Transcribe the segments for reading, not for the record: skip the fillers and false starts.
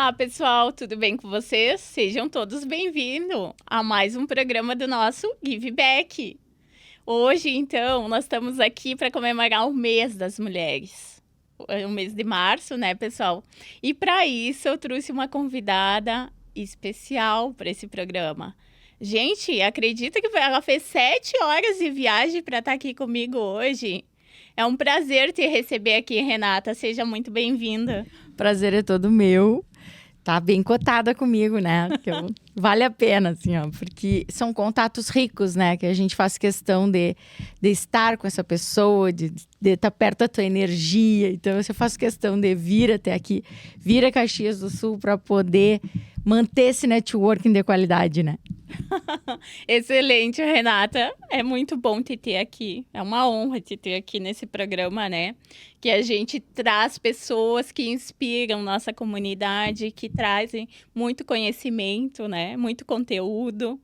Olá, pessoal, tudo bem com vocês? Sejam todos bem-vindos a mais um programa do nosso Give Back. Hoje, então, nós estamos aqui para comemorar o mês das mulheres. O mês de março, né, pessoal? E para isso eu trouxe uma convidada especial para esse programa. Gente, acredita que ela fez 7 horas de viagem para estar aqui comigo hoje? É um prazer te receber aqui, Renata. Seja muito bem-vinda. Prazer é todo meu. Tá bem cotada comigo, né? Vale a pena, assim, ó. Porque são contatos ricos, né? Que a gente faz questão de estar com essa pessoa, de estar perto da tua energia. Então, eu faço questão de vir até aqui, vir a Caxias do Sul para poder manter esse networking de qualidade, né? Excelente, Renata. É muito bom te ter aqui. É uma honra te ter aqui nesse programa, né? Que a gente traz pessoas que inspiram nossa comunidade, que trazem muito conhecimento, né? Muito conteúdo.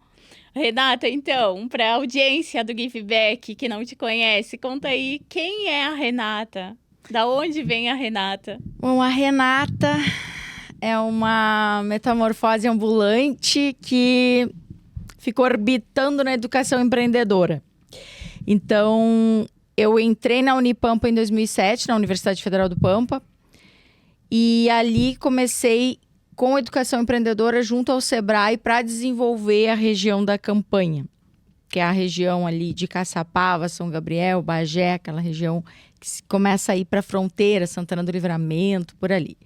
Renata, então, para a audiência do Give Back que não te conhece, conta aí quem é a Renata? Da onde vem a Renata? Bom, a Renata é uma metamorfose ambulante que ficou orbitando na educação empreendedora. Então, eu entrei na Unipampa em 2007, na Universidade Federal do Pampa. E ali comecei com educação empreendedora junto ao Sebrae para desenvolver a região da Campanha, que é a região ali de Caçapava, São Gabriel, Bagé, aquela região que começa a ir para a fronteira, Santana do Livramento, por ali.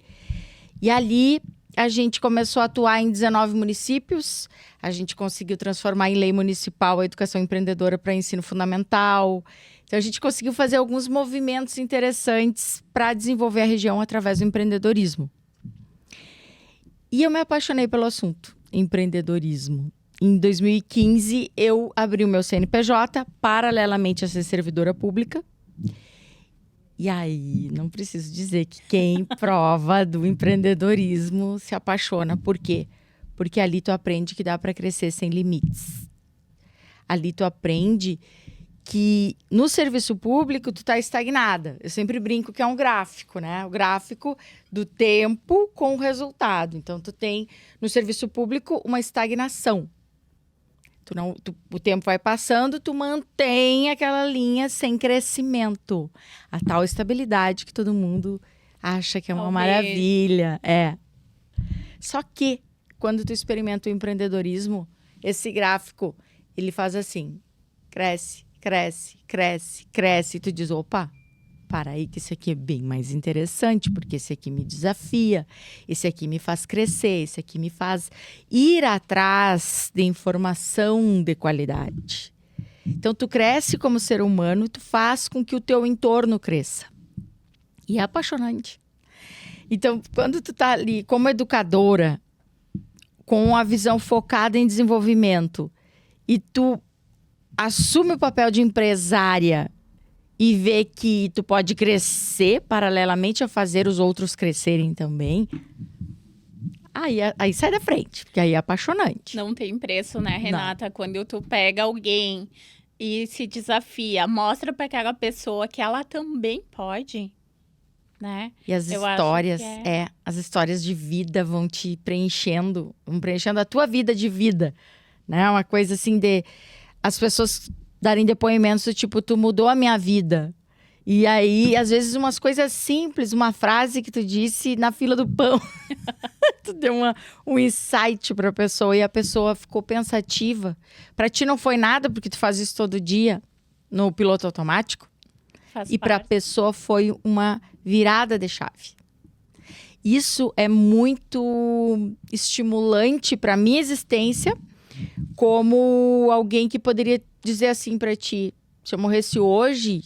E ali a gente começou a atuar em 19 municípios, a gente conseguiu transformar em lei municipal a educação empreendedora para ensino fundamental. Então, a gente conseguiu fazer alguns movimentos interessantes para desenvolver a região através do empreendedorismo. E eu me apaixonei pelo assunto, empreendedorismo. Em 2015, eu abri o meu CNPJ, paralelamente a ser servidora pública. E aí, não preciso dizer que quem prova do empreendedorismo se apaixona. Por quê? Porque ali tu aprende que dá para crescer sem limites. Ali tu aprende que no serviço público tu tá estagnada. Eu sempre brinco que é um gráfico, né? O gráfico do tempo com o resultado. Então, tu tem no serviço público uma estagnação. O tempo vai passando, tu mantém aquela linha sem crescimento. A tal estabilidade que todo mundo acha que é uma maravilha. É. Só que, quando tu experimenta o empreendedorismo, esse gráfico, ele faz assim. Cresce, cresce, cresce, cresce. E tu diz, opa, para aí que esse aqui é bem mais interessante, porque esse aqui me desafia, esse aqui me faz crescer, esse aqui me faz ir atrás de informação de qualidade. Então, tu cresce como ser humano, tu faz com que o teu entorno cresça. E é apaixonante. Então, quando tu tá ali como educadora, com a visão focada em desenvolvimento, e tu assume o papel de empresária e vê que tu pode crescer paralelamente a fazer os outros crescerem também, aí sai da frente, porque aí é apaixonante. Não tem preço, né, Renata? Não. Quando tu pega alguém e se desafia, mostra para aquela pessoa que ela também pode, né? E as histórias, as histórias de vida vão te preenchendo, a tua vida de vida, né? Uma coisa assim de as pessoas darem depoimentos do tipo, tu mudou a minha vida. E aí, às vezes, umas coisas simples, uma frase que tu disse na fila do pão. Tu deu um insight pra pessoa e a pessoa ficou pensativa. Pra ti não foi nada, porque tu faz isso todo dia no piloto automático. E pra pessoa foi uma virada de chave. Isso é muito estimulante pra minha existência, como alguém que poderia dizer assim pra ti, se eu morresse hoje,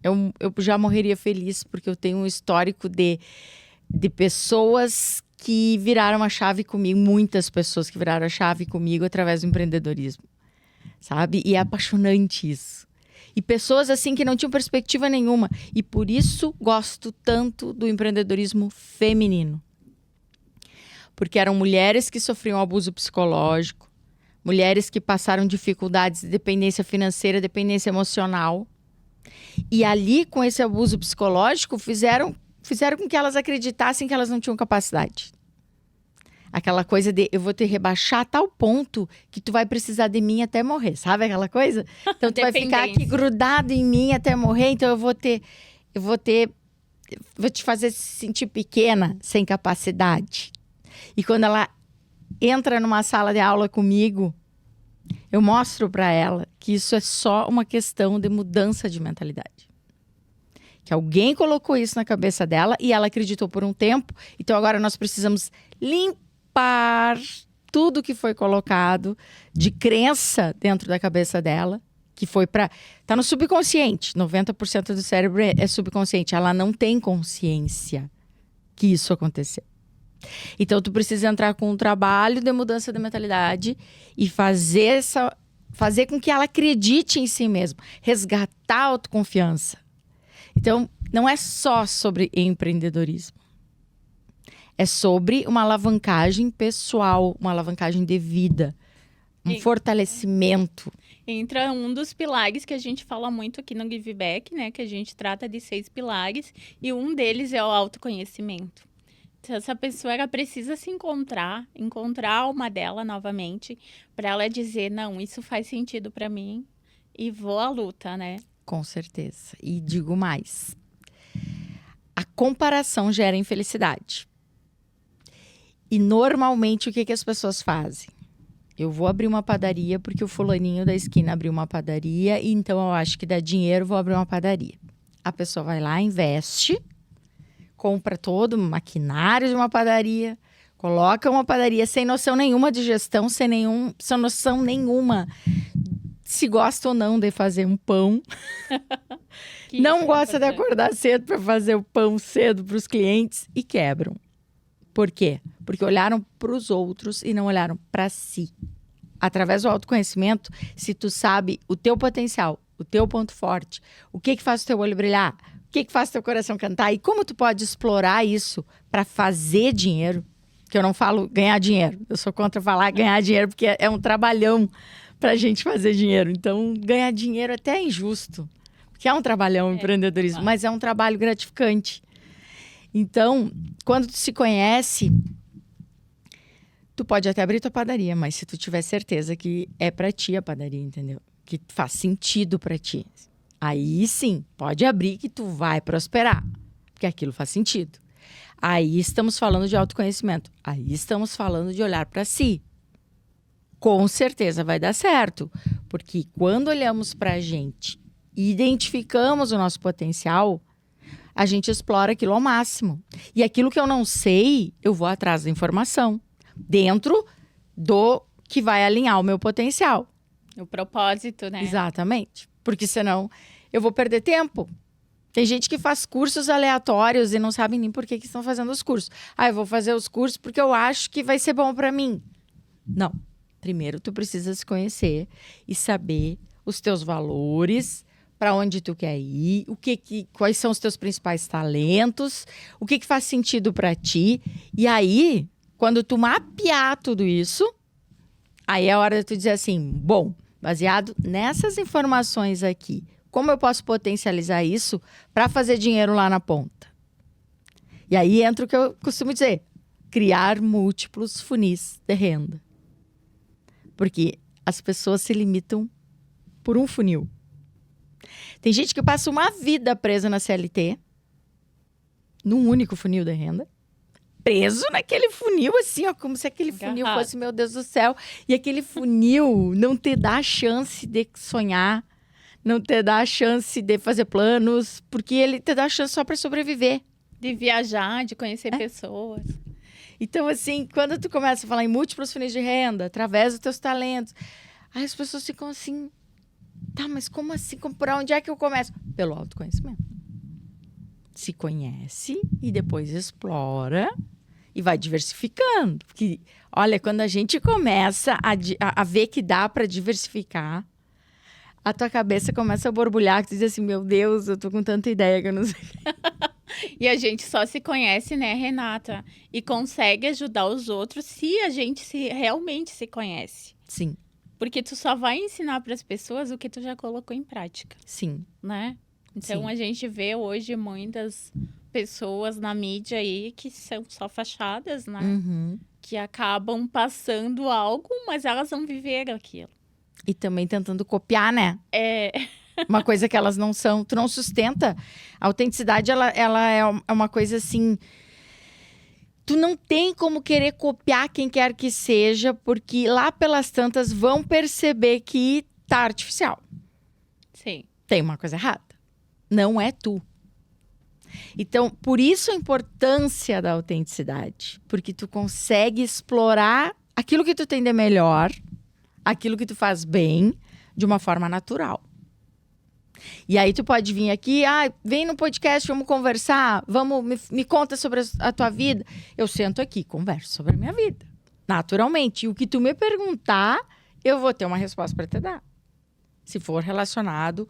eu já morreria feliz, porque eu tenho um histórico de pessoas que viraram a chave comigo, muitas pessoas que viraram a chave comigo através do empreendedorismo, sabe? E é apaixonante isso. E pessoas assim que não tinham perspectiva nenhuma. E por isso gosto tanto do empreendedorismo feminino. Porque eram mulheres que sofriam abuso psicológico, mulheres que passaram dificuldades de dependência financeira, dependência emocional. E ali, com esse abuso psicológico, fizeram com que elas acreditassem que elas não tinham capacidade. Aquela coisa de eu vou te rebaixar a tal ponto que tu vai precisar de mim até morrer, sabe aquela coisa? Então tu vai ficar aqui grudado em mim até morrer, então eu vou te fazer se sentir pequena, sem capacidade. E quando ela entra numa sala de aula comigo, eu mostro para ela que isso é só uma questão de mudança de mentalidade. Que alguém colocou isso na cabeça dela e ela acreditou por um tempo. Então agora nós precisamos limpar tudo que foi colocado de crença dentro da cabeça dela, que foi tá no subconsciente. 90% do cérebro é subconsciente. Ela não tem consciência que isso aconteceu. Então tu precisa entrar com um trabalho de mudança de mentalidade e fazer com que ela acredite em si mesma, resgatar a autoconfiança. Então, não é só sobre empreendedorismo. É sobre uma alavancagem pessoal, uma alavancagem de vida, um fortalecimento. Entra um dos pilares que a gente fala muito aqui no Give Back, né? Que a gente trata de 6 pilares e um deles é o autoconhecimento. Então, essa pessoa ela precisa se encontrar a alma dela novamente, para ela dizer, não, isso faz sentido para mim e vou à luta, né? Com certeza. E digo mais. A comparação gera infelicidade. E normalmente o que as pessoas fazem? Eu vou abrir uma padaria porque o fulaninho da esquina abriu uma padaria e então eu acho que dá dinheiro, vou abrir uma padaria. A pessoa vai lá, investe, compra todo o maquinário de uma padaria, coloca uma padaria sem noção nenhuma de gestão, sem noção nenhuma se gosta ou não de fazer um pão. Não gosta de acordar cedo para fazer o pão cedo para os clientes e quebram. Por quê? Porque olharam para os outros e não olharam para si. Através do autoconhecimento, se tu sabe o teu potencial, o teu ponto forte, o que faz o teu olho brilhar, o que faz o teu coração cantar e como tu pode explorar isso para fazer dinheiro, que eu não falo ganhar dinheiro, eu sou contra falar ganhar dinheiro porque é um trabalhão pra gente fazer dinheiro. Então, ganhar dinheiro até é injusto, porque é um trabalhão o empreendedorismo, mas é um trabalho gratificante. Então, quando tu se conhece, tu pode até abrir tua padaria, mas se tu tiver certeza que é pra ti a padaria, entendeu? Que faz sentido pra ti. Aí sim, pode abrir que tu vai prosperar, porque aquilo faz sentido. Aí estamos falando de autoconhecimento. Aí estamos falando de olhar pra si. Com certeza vai dar certo, porque quando olhamos pra gente e identificamos o nosso potencial, a gente explora aquilo ao máximo. E aquilo que eu não sei, eu vou atrás da informação. Dentro do que vai alinhar o meu potencial. O propósito, né? Exatamente. Porque senão eu vou perder tempo. Tem gente que faz cursos aleatórios e não sabe nem por que estão fazendo os cursos. Eu vou fazer os cursos porque eu acho que vai ser bom para mim. Não. Primeiro, tu precisa se conhecer e saber os teus valores, para onde tu quer ir, quais são os teus principais talentos, o que faz sentido para ti. E aí, quando tu mapear tudo isso, aí é a hora de tu dizer assim, bom, baseado nessas informações aqui, como eu posso potencializar isso para fazer dinheiro lá na ponta? E aí entra o que eu costumo dizer, criar múltiplos funis de renda. Porque as pessoas se limitam por um funil. Tem gente que passa uma vida presa na CLT, num único funil de renda, preso naquele funil, assim, ó, como se aquele funil fosse, meu Deus do céu, e aquele funil não te dá a chance de sonhar, não te dá a chance de fazer planos, porque ele te dá a chance só para sobreviver. De viajar, de conhecer pessoas. Então, assim, quando tu começa a falar em múltiplos funis de renda, através dos teus talentos, aí as pessoas ficam assim, tá, mas como assim? Por onde é que eu começo? Pelo autoconhecimento. Se conhece e depois explora e vai diversificando. Porque, olha, quando a gente começa a ver que dá para diversificar, a tua cabeça começa a borbulhar, que tu diz assim, meu Deus, eu tô com tanta ideia que eu não sei. E a gente só se conhece, né, Renata? E consegue ajudar os outros se a gente realmente se conhece. Sim. Porque tu só vai ensinar para as pessoas o que tu já colocou em prática. Sim. Né? Então, a gente vê hoje muitas pessoas na mídia aí que são só fachadas, né? Uhum. que acabam passando algo, mas elas não viveram aquilo. E também tentando copiar, né? É, Uma coisa que elas não são. Tu não sustenta. A autenticidade, ela é uma coisa assim... Tu não tem como querer copiar quem quer que seja, porque lá pelas tantas vão perceber que tá artificial. sim. Tem uma coisa errada. Não é tu. Então, por isso a importância da autenticidade. Porque tu consegue explorar aquilo que tu tem de melhor, aquilo que tu faz bem, de uma forma natural. E aí tu pode vir aqui, vem no podcast, vamos conversar, me conta sobre a tua vida. Eu sento aqui, converso sobre a minha vida, naturalmente. E o que tu me perguntar, eu vou ter uma resposta para te dar. Se for relacionado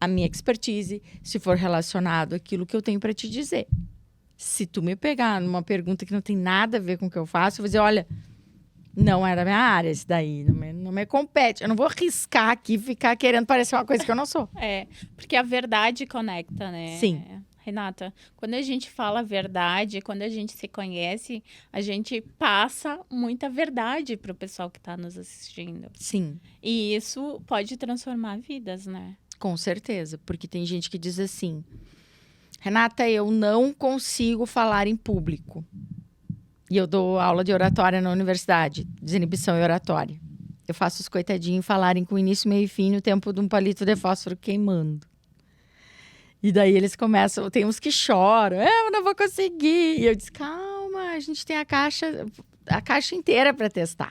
à minha expertise, se for relacionado àquilo que eu tenho para te dizer. Se tu me pegar numa pergunta que não tem nada a ver com o que eu faço, eu vou dizer, olha, não é da minha área isso daí, não me compete. Eu não vou arriscar aqui e ficar querendo parecer uma coisa que eu não sou. É, porque a verdade conecta, né? Sim. Renata, quando a gente fala a verdade, quando a gente se conhece, a gente passa muita verdade para o pessoal que está nos assistindo. Sim. E isso pode transformar vidas, né? Com certeza, porque tem gente que diz assim, Renata, eu não consigo falar em público. E eu dou aula de oratória na universidade, desinibição e oratória. Eu faço os coitadinhos falarem com início, meio e fim no tempo de um palito de fósforo queimando. E daí eles começam, tem uns que choram, eu não vou conseguir. E eu disse, calma, a gente tem a caixa inteira para testar.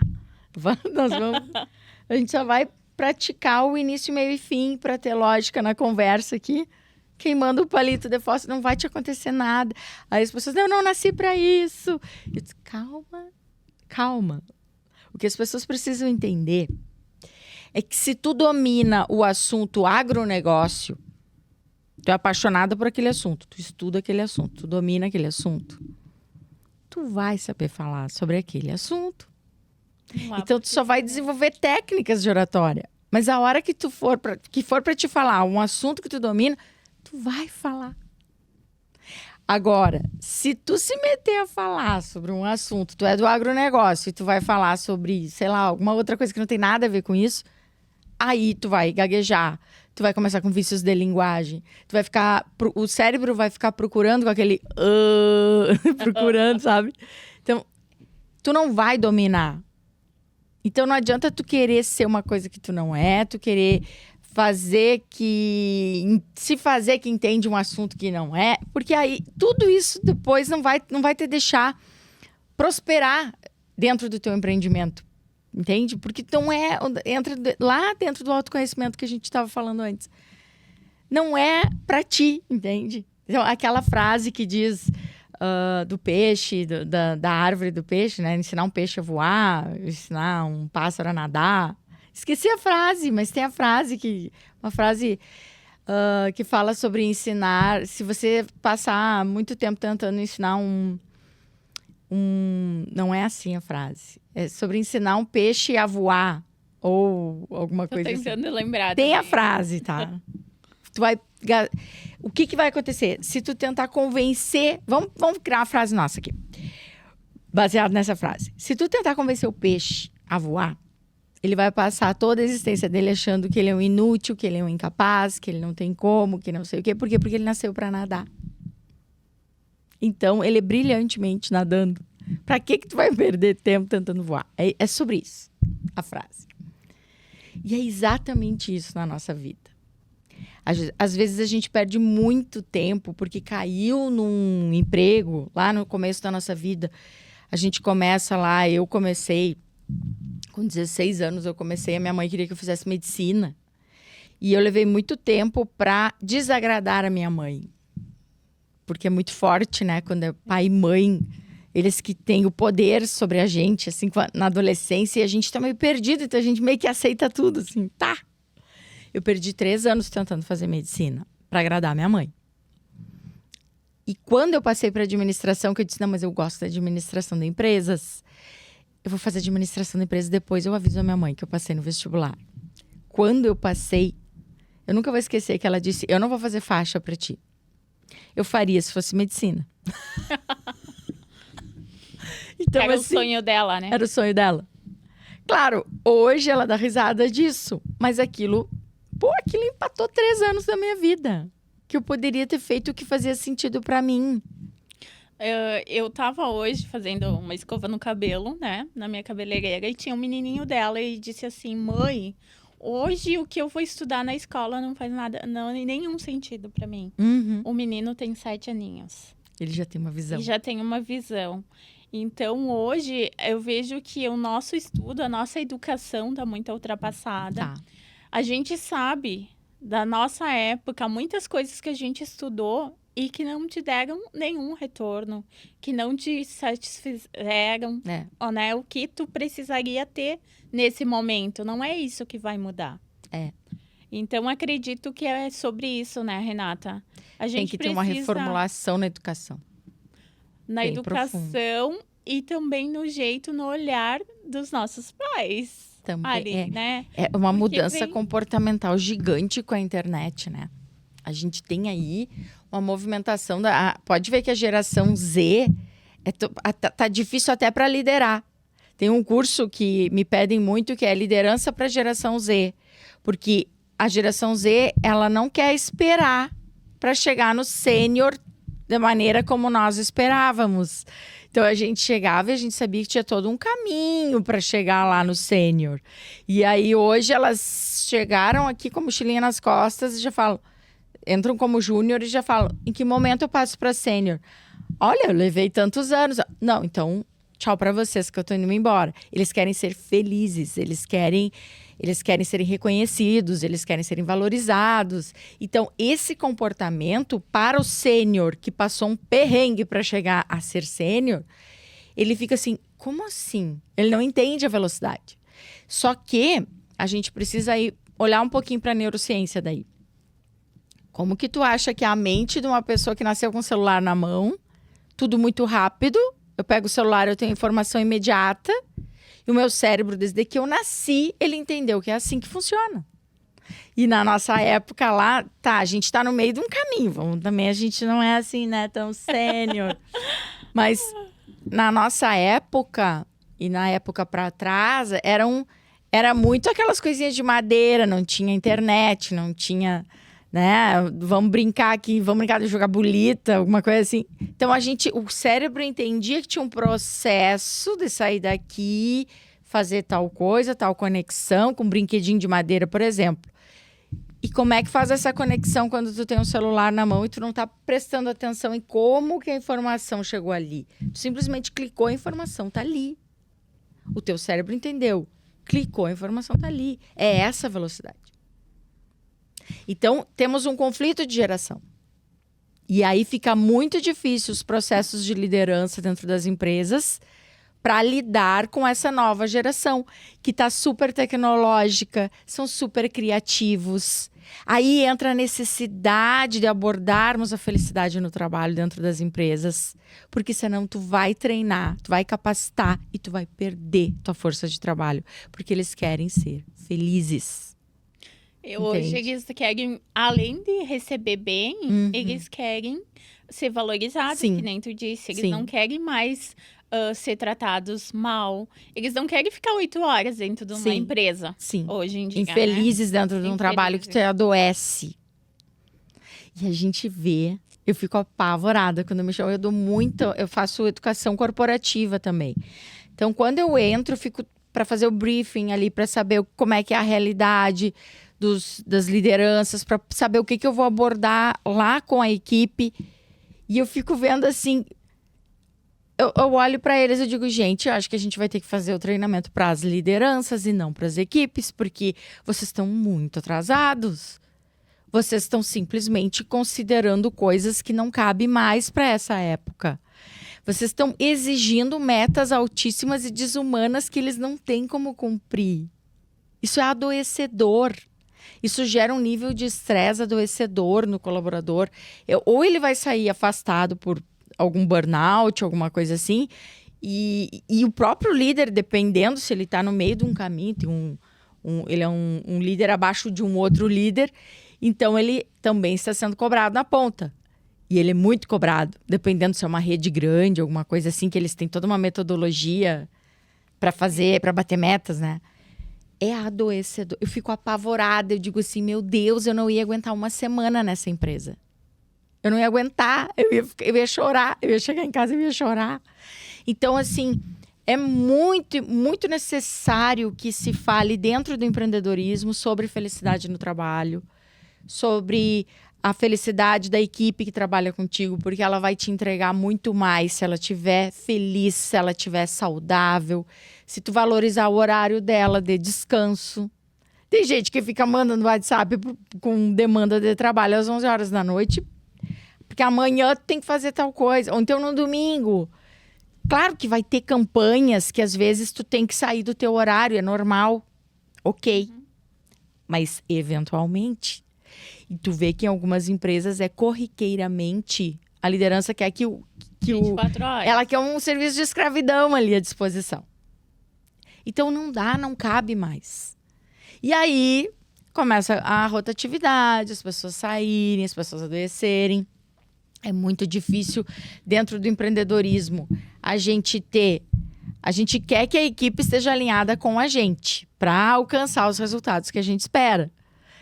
A gente só vai praticar o início, meio e fim para ter lógica na conversa aqui. Queimando o palito de fósforo, não vai te acontecer nada. Aí as pessoas, eu não nasci para isso. Eu disse, calma. O que as pessoas precisam entender é que se tu domina o assunto agronegócio, tu é apaixonada por aquele assunto, tu estuda aquele assunto, tu domina aquele assunto, tu vai saber falar sobre aquele assunto. Então, tu só vai desenvolver técnicas de oratória. Mas a hora que tu for para te falar um assunto que tu domina, tu vai falar. Agora, se tu se meter a falar sobre um assunto, tu é do agronegócio e tu vai falar sobre, sei lá, alguma outra coisa que não tem nada a ver com isso, aí tu vai gaguejar, tu vai começar com vícios de linguagem, o cérebro vai ficar procurando com aquele procurando, sabe? Então, tu não vai dominar. Então, não adianta tu querer ser uma coisa que tu não é, tu querer se fazer que entende um assunto que não é, porque aí tudo isso depois não vai te deixar prosperar dentro do teu empreendimento, entende? Porque não entra lá dentro do autoconhecimento que a gente estava falando antes. Não é para ti, entende? Então, aquela frase que diz do peixe, da árvore do peixe, né? Ensinar um peixe a voar, ensinar um pássaro a nadar. Esqueci a frase, mas tem uma frase que fala sobre ensinar. Se você passar muito tempo tentando ensinar não é assim a frase. É sobre ensinar um peixe a voar ou alguma coisa assim. Tô tentando lembrar. Tem também. a frase, tá? O que vai acontecer? Se tu tentar convencer... Vamos criar uma frase nossa aqui. Baseado nessa frase. Se tu tentar convencer o peixe a voar, ele vai passar toda a existência dele achando que ele é um inútil, que ele é um incapaz, que ele não tem como, que não sei o quê. Por quê? Porque ele nasceu para nadar. Então, ele é brilhantemente nadando. Para que tu vai perder tempo tentando voar? É sobre isso, a frase. E é exatamente isso na nossa vida. Às vezes a gente perde muito tempo porque caiu num emprego lá no começo da nossa vida. A gente começa lá, eu comecei... Com 16 anos eu comecei, a minha mãe queria que eu fizesse medicina. E eu levei muito tempo para desagradar a minha mãe. Porque é muito forte, né? Quando é pai e mãe, eles que têm o poder sobre a gente, assim, na adolescência. E a gente tá meio perdido, então a gente meio que aceita tudo, assim, tá. Eu perdi 3 anos tentando fazer medicina para agradar a minha mãe. E quando eu passei para administração, que eu disse, não, mas eu gosto da administração de empresas... Eu vou fazer administração de empresa depois. Eu aviso a minha mãe que eu passei no vestibular. Quando eu passei, eu nunca vou esquecer que ela disse, eu não vou fazer faixa para ti. Eu faria se fosse medicina. Então, Era o assim, sonho dela, né? era o sonho dela. Claro, hoje ela dá risada disso, mas aquilo empatou 3 anos da minha vida. Que eu poderia ter feito o que fazia sentido pra mim. Eu tava hoje fazendo uma escova no cabelo, né? Na minha cabeleireira. E tinha um menininho dela e disse assim: mãe, hoje o que eu vou estudar na escola não faz nada, não, nenhum sentido pra mim. Uhum. O menino tem 7 aninhos. Ele já tem uma visão. E já tem uma visão. Então, hoje, eu vejo que o nosso estudo, a nossa educação tá muito ultrapassada. Tá. A gente sabe, da nossa época, muitas coisas que a gente estudou e que não te deram nenhum retorno, que não te satisfizeram, É. ó, né? O que tu precisaria ter nesse momento. Não é isso que vai mudar. É. Então, acredito que é sobre isso, né, Renata? A gente Tem que ter uma precisa, reformulação na educação. na bem educação e também no jeito, no olhar dos nossos pais. Também, Ali, né? É uma Porque mudança vem- comportamental gigante com a internet, né? A gente tem aí uma movimentação pode ver que a geração Z tá difícil até para liderar. Tem um curso que me pedem muito que é liderança para a geração Z, porque a geração Z ela não quer esperar para chegar no sênior da maneira como nós esperávamos. Então a gente chegava e a gente sabia que tinha todo um caminho para chegar lá no sênior. E aí hoje elas chegaram aqui com a mochilinha nas costas e já falam, entram como júnior e já falam, em que momento eu passo para sênior? Olha, eu levei tantos anos. Não, então tchau para vocês que eu tô indo embora. Eles querem ser felizes, eles querem serem reconhecidos, eles querem serem valorizados. Então, esse comportamento para o sênior que passou um perrengue para chegar a ser sênior, ele fica assim, como assim? Ele não entende a velocidade. Só que a gente precisa aí olhar um pouquinho para a neurociência daí. Como que tu acha que a mente de uma pessoa que nasceu com o celular na mão, tudo muito rápido, eu pego o celular, eu tenho informação imediata, e o meu cérebro, desde que eu nasci, ele entendeu que é assim que funciona. E na nossa época lá, a gente tá no meio de um caminho. Também a gente não é assim, né, tão sênior. Mas na nossa época, e na época para trás, era muito aquelas coisinhas de madeira, não tinha internet, não tinha, né, vamos brincar aqui, vamos brincar de jogar bolita, alguma coisa assim. Então o cérebro entendia que tinha um processo de sair daqui, fazer tal coisa, tal conexão, com um brinquedinho de madeira, por exemplo. E como é que faz essa conexão quando tu tem um celular na mão e tu não tá prestando atenção em como que a informação chegou ali? Tu simplesmente clicou, a informação tá ali. O teu cérebro entendeu. Clicou, a informação tá ali. É essa a velocidade. Então, temos um conflito de geração. E aí fica muito difícil os processos de liderança dentro das empresas para lidar com essa nova geração, que está super tecnológica, são super criativos. Aí entra a necessidade de abordarmos a felicidade no trabalho dentro das empresas, porque senão tu vai treinar, tu vai capacitar e tu vai perder tua força de trabalho, porque eles querem ser felizes. Hoje Entende? eles querem, além de receber bem, eles querem ser valorizados, Sim. que nem tu disse. Eles Sim. não querem mais ser tratados mal. Eles não querem ficar 8 horas dentro de uma Sim. empresa, Sim. hoje em dia, Infelizes dentro de um trabalho que tu adoece. E a gente vê, eu fico apavorada quando me chamam. Eu faço educação corporativa também. Então, quando eu entro, eu fico para fazer o briefing ali, para saber como é que é a realidade das lideranças, para saber o que eu vou abordar lá com a equipe. E eu fico vendo assim, eu olho para eles e digo, gente, eu acho que a gente vai ter que fazer o treinamento para as lideranças e não para as equipes, porque vocês estão muito atrasados. Vocês estão simplesmente considerando coisas que não cabem mais para essa época. Vocês estão exigindo metas altíssimas e desumanas que eles não têm como cumprir. Isso é adoecedor. Isso gera um nível de estresse adoecedor no colaborador. Ou ele vai sair afastado por algum burnout, alguma coisa assim, e o próprio líder, dependendo se ele está no meio de um caminho, tem ele é um líder abaixo de um outro líder, então ele também está sendo cobrado na ponta. e ele é muito cobrado, dependendo se é uma rede grande, alguma coisa assim, que eles têm toda uma metodologia para fazer, para bater metas, né? É adoecedor. Eu fico apavorada, eu digo assim, meu Deus, eu não ia aguentar uma semana nessa empresa. Eu não ia aguentar, eu ia chorar, eu ia chegar em casa e ia chorar. Então, assim, é muito, muito necessário que se fale dentro do empreendedorismo sobre felicidade no trabalho, sobre a felicidade da equipe que trabalha contigo, porque ela vai te entregar muito mais se ela estiver feliz, se ela estiver saudável, se tu valorizar o horário dela de descanso. Tem gente que fica mandando WhatsApp com demanda de trabalho às 11 horas da noite, porque amanhã tem que fazer tal coisa, ou então no domingo. Claro que vai ter campanhas que às vezes tu tem que sair do teu horário, é normal, ok. Mas eventualmente, e tu vê que em algumas empresas é corriqueiramente, a liderança quer que 24 horas. ela quer um serviço de escravidão ali à disposição. Então não dá, não cabe mais. E aí começa a rotatividade, as pessoas saírem, as pessoas adoecerem. É muito difícil dentro do empreendedorismo a gente quer que a equipe esteja alinhada com a gente para alcançar os resultados que a gente espera.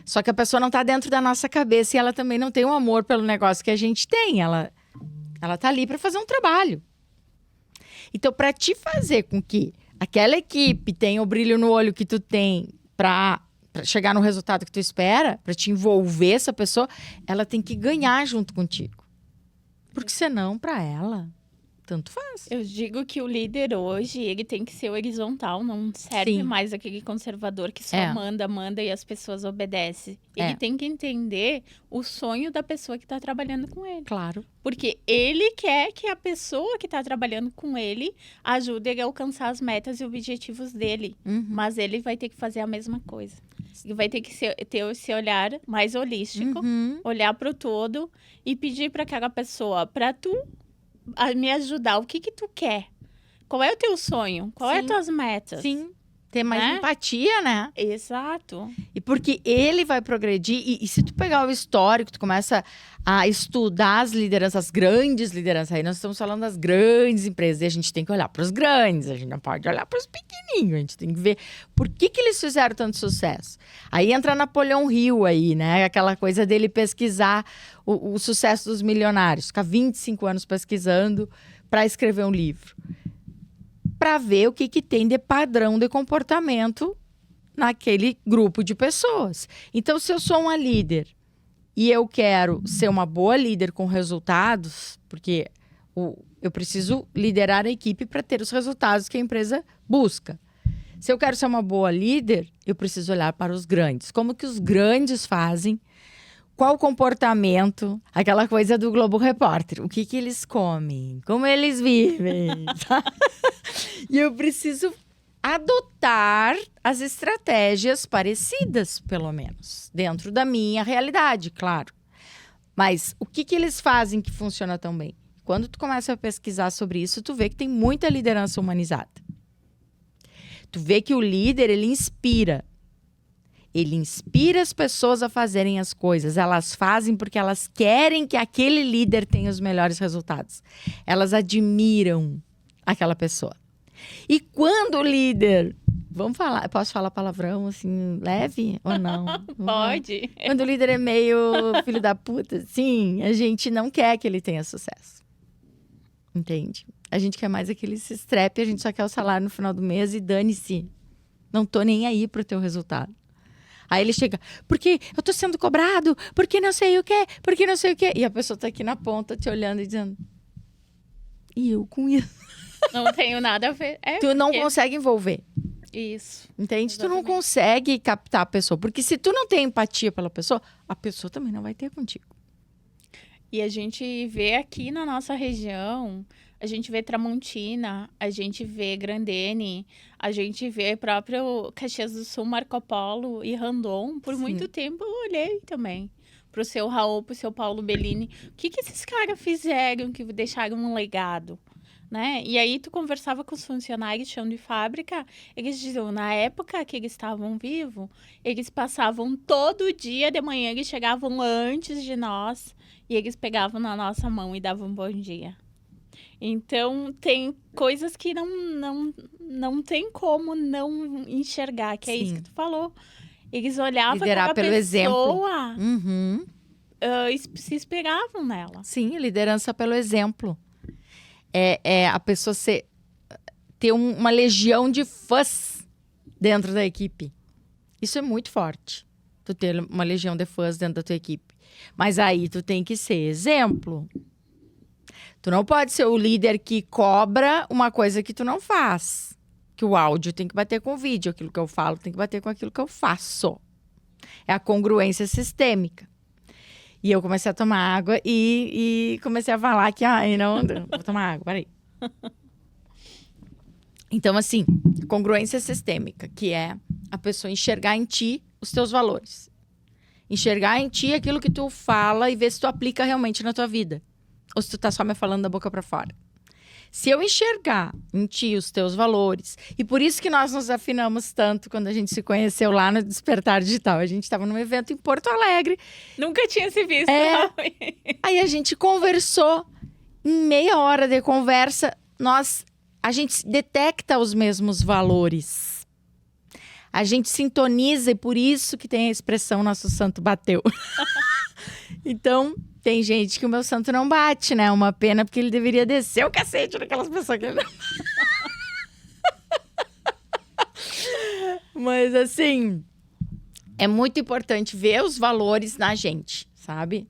Só que a pessoa não está dentro da nossa cabeça e ela também não tem um amor pelo negócio que a gente tem. Ela tá ali para fazer um trabalho. Então, para te fazer com que aquela equipe tenha o brilho no olho que tu tem para chegar no resultado que tu espera, para te envolver essa pessoa, ela tem que ganhar junto contigo. Porque senão, para ela, tanto faz. Eu digo que o líder hoje, ele tem que ser horizontal, não serve Sim. mais aquele conservador que só É. manda e as pessoas obedecem. Ele É. tem que entender o sonho da pessoa que está trabalhando com ele. Claro. Porque ele quer que a pessoa que está trabalhando com ele ajude ele a alcançar as metas e objetivos dele. Uhum. Mas ele vai ter que fazer a mesma coisa. Ele vai ter que ter esse olhar mais holístico, Uhum. olhar para o todo e pedir para aquela pessoa, para tu me ajudar, o que tu quer? Qual é o teu sonho? Qual é as Sim. tuas metas? Sim. Ter mais Né? empatia, né? Exato. E porque ele vai progredir, e se tu pegar o histórico, tu começa a estudar as lideranças, as grandes lideranças, aí nós estamos falando das grandes empresas, e a gente tem que olhar para os grandes, a gente não pode olhar para os pequenininhos, a gente tem que ver por que eles fizeram tanto sucesso. Aí entra Napoleão Hill aí, né? Aquela coisa dele pesquisar o sucesso dos milionários, ficar 25 anos pesquisando para escrever um livro. Para ver o que tem de padrão de comportamento naquele grupo de pessoas. Então, se eu sou uma líder e eu quero ser uma boa líder com resultados, porque eu preciso liderar a equipe para ter os resultados que a empresa busca. Se eu quero ser uma boa líder, eu preciso olhar para os grandes. Como que os grandes fazem? Qual o comportamento? Aquela coisa do Globo Repórter. O que eles comem? Como eles vivem? E eu preciso adotar as estratégias parecidas, pelo menos, dentro da minha realidade, claro. Mas o que eles fazem que funciona tão bem? Quando tu começa a pesquisar sobre isso, tu vê que tem muita liderança humanizada. Tu vê que o líder, ele inspira. Ele inspira as pessoas a fazerem as coisas. Elas fazem porque elas querem que aquele líder tenha os melhores resultados. Elas admiram aquela pessoa. E quando o líder... Vamos falar... Posso falar palavrão, assim, leve ou não? Pode. Quando o líder é meio filho da puta, sim, a gente não quer que ele tenha sucesso. Entende? A gente quer mais é que ele se estrepe, a gente só quer o salário no final do mês e dane-se. Não tô nem aí pro teu resultado. Aí ele chega, porque eu tô sendo cobrado, porque não sei o quê, porque não sei o quê. E a pessoa tá aqui na ponta te olhando e dizendo, e eu com isso? Não tenho nada a ver. Tu não consegue envolver. Isso. Entende? Exatamente. Tu não consegue captar a pessoa. Porque se tu não tem empatia pela pessoa, a pessoa também não vai ter contigo. E a gente vê aqui na nossa região, a gente vê Tramontina, a gente vê Grandene, a gente vê próprio Caxias do Sul, Marco Polo e Randon. Por Sim. muito tempo eu olhei também pro seu Raul, pro seu Paulo Bellini. O que esses caras fizeram que deixaram um legado? né? E aí tu conversava com os funcionários de chão de fábrica, eles diziam, na época que eles estavam vivos, eles passavam todo dia de manhã, eles chegavam antes de nós e eles pegavam na nossa mão e davam um bom dia. Então, tem coisas que não tem como não enxergar, que é isso Sim. que tu falou. Eles olhavam Liderar cada pelo exemplo. pessoa, Uhum. se inspiravam nela. Sim, liderança pelo exemplo. É a pessoa ter uma legião de fãs dentro da equipe. Isso é muito forte. Tu ter uma legião de fãs dentro da tua equipe. Mas aí tu tem que ser exemplo. Tu não pode ser o líder que cobra uma coisa que tu não faz. Que o áudio tem que bater com o vídeo. Aquilo que eu falo tem que bater com aquilo que eu faço. É a congruência sistêmica. E eu comecei a tomar água e comecei a falar que, não, vou tomar água, peraí. Então, assim, congruência sistêmica, que é a pessoa enxergar em ti os teus valores. Enxergar em ti aquilo que tu fala e ver se tu aplica realmente na tua vida. Ou se tu tá só me falando da boca pra fora. Se eu enxergar em ti os teus valores, e por isso que nós nos afinamos tanto quando a gente se conheceu lá no Despertar Digital. A gente estava num evento em Porto Alegre. Nunca tinha se visto. Aí a gente conversou, em meia hora de conversa, a gente detecta os mesmos valores. A gente sintoniza e por isso que tem a expressão nosso santo bateu. Então, tem gente que o meu santo não bate, né? Uma pena porque ele deveria descer o cacete daquelas pessoas que ele não... Mas assim, é muito importante ver os valores na gente, sabe?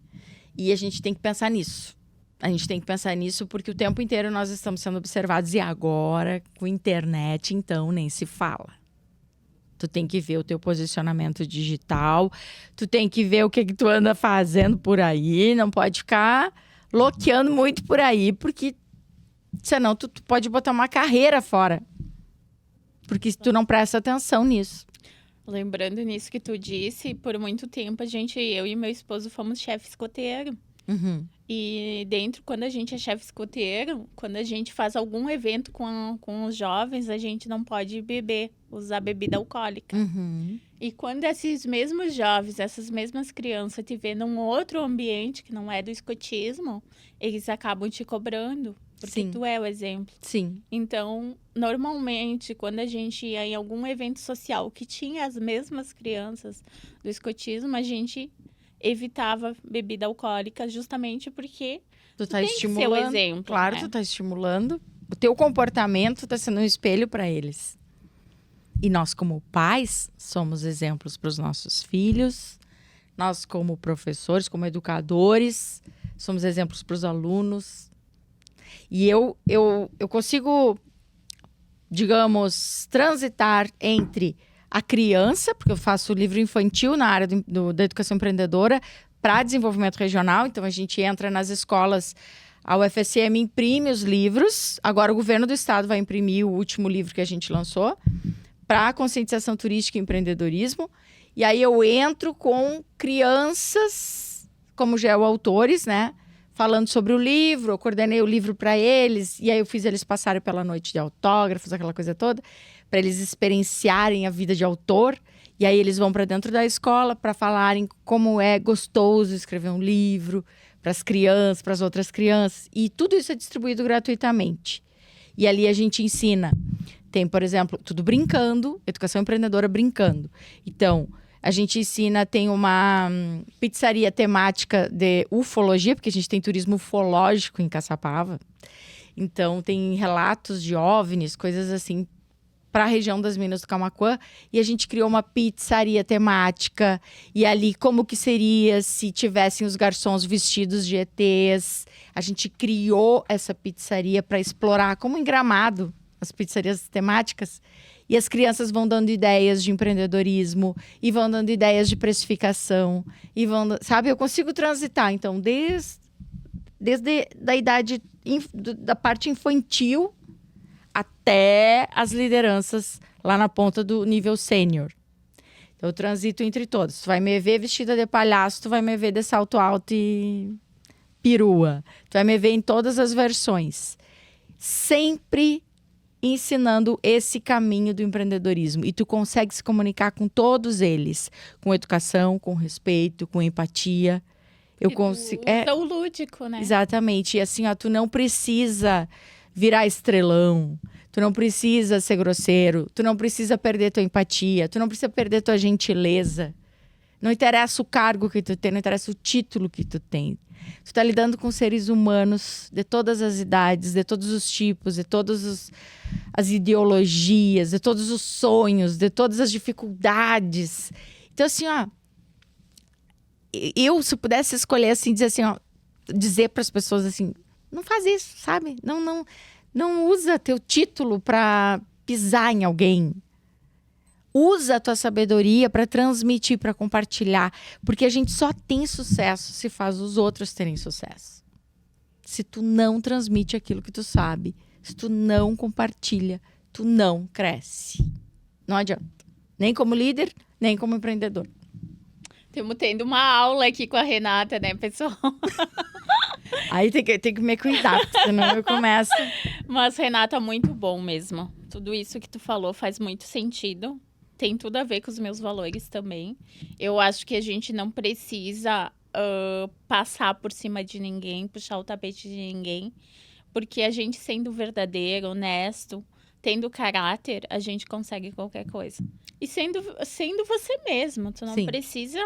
E a gente tem que pensar nisso. A gente tem que pensar nisso porque o tempo inteiro nós estamos sendo observados. E agora, com internet, então, nem se fala. Tu tem que ver o teu posicionamento digital. Tu tem que ver o que tu anda fazendo por aí. Não pode ficar loqueando muito por aí, porque senão tu pode botar uma carreira fora. Porque tu não presta atenção nisso. Lembrando nisso que tu disse, por muito tempo eu e meu esposo fomos chefe escoteiro. Uhum. E quando a gente é chefe escoteiro, quando a gente faz algum evento com os jovens, a gente não pode usar bebida alcoólica. Uhum. E quando esses mesmos jovens, essas mesmas crianças te vêem num outro ambiente que não é do escotismo, eles acabam te cobrando, porque Sim. tu é o exemplo. Sim. Então, normalmente, quando a gente ia em algum evento social que tinha as mesmas crianças do escotismo, a gente evitava bebida alcoólica justamente porque Tu tá tem que estimulando. ser o exemplo. Claro, né? tu tá estimulando. O teu comportamento tá sendo um espelho para eles. E nós, como pais, somos exemplos para os nossos filhos. Nós, como professores, como educadores, somos exemplos para os alunos. E eu consigo, digamos, transitar entre a criança, porque eu faço livro infantil na área da educação empreendedora, para desenvolvimento regional. Então, a gente entra nas escolas, a UFSM imprime os livros. Agora, o governo do estado vai imprimir o último livro que a gente lançou, para conscientização turística e empreendedorismo. E aí, eu entro com crianças, como geoautores, né? Falando sobre o livro, eu coordenei o livro para eles, e aí eu fiz eles passarem pela noite de autógrafos, aquela coisa toda, para eles experienciarem a vida de autor. E aí eles vão para dentro da escola para falarem como é gostoso escrever um livro para as crianças, para as outras crianças. E tudo isso é distribuído gratuitamente. E ali a gente ensina. Tem, por exemplo, tudo brincando, educação empreendedora brincando. Então, a gente ensina, tem uma pizzaria temática de ufologia, porque a gente tem turismo ufológico em Caçapava. Então, tem relatos de OVNIs, coisas assim, para a região das Minas do Camaquã. E a gente criou uma pizzaria temática. E ali, como que seria se tivessem os garçons vestidos de ETs? A gente criou essa pizzaria para explorar, como em Gramado, as pizzarias temáticas. E as crianças vão dando ideias de empreendedorismo, e vão dando ideias de precificação, e sabe, eu consigo transitar, então, desde a idade, da parte infantil, até as lideranças lá na ponta do nível sênior. Então, eu transito entre todos. Tu vai me ver vestida de palhaço, tu vai me ver de salto alto e perua. Tu vai me ver em todas as versões. sempre ensinando esse caminho do empreendedorismo. E tu consegue se comunicar com todos eles. Com educação, com respeito, com empatia. Eu consigo... É o lúdico, né? Exatamente. E assim, ó, tu não precisa virar estrelão. Tu não precisa ser grosseiro. Tu não precisa perder tua empatia. Tu não precisa perder tua gentileza. Não interessa o cargo que tu tem, não interessa o título que tu tem. Tu está lidando com seres humanos de todas as idades, de todos os tipos, de todas as ideologias, de todos os sonhos, de todas as dificuldades. Então, assim, ó, eu, se pudesse escolher, assim, dizer assim, ó, dizer para as pessoas assim, não faz isso, sabe? Não usa teu título para pisar em alguém. Usa a tua sabedoria para transmitir, para compartilhar. Porque a gente só tem sucesso se faz os outros terem sucesso. Se tu não transmite aquilo que tu sabe, se tu não compartilha, tu não cresce. Não adianta. Nem como líder, nem como empreendedor. Estamos tendo uma aula aqui com a Renata, né, pessoal? Aí tem que me cuidar, porque senão eu começo... Mas, Renata, muito bom mesmo. Tudo isso que tu falou faz muito sentido. Tem tudo a ver com os meus valores também. Eu acho que a gente não precisa passar por cima de ninguém, puxar o tapete de ninguém. Porque a gente sendo verdadeiro, honesto, tendo caráter, a gente consegue qualquer coisa. E sendo você mesmo. Tu não precisa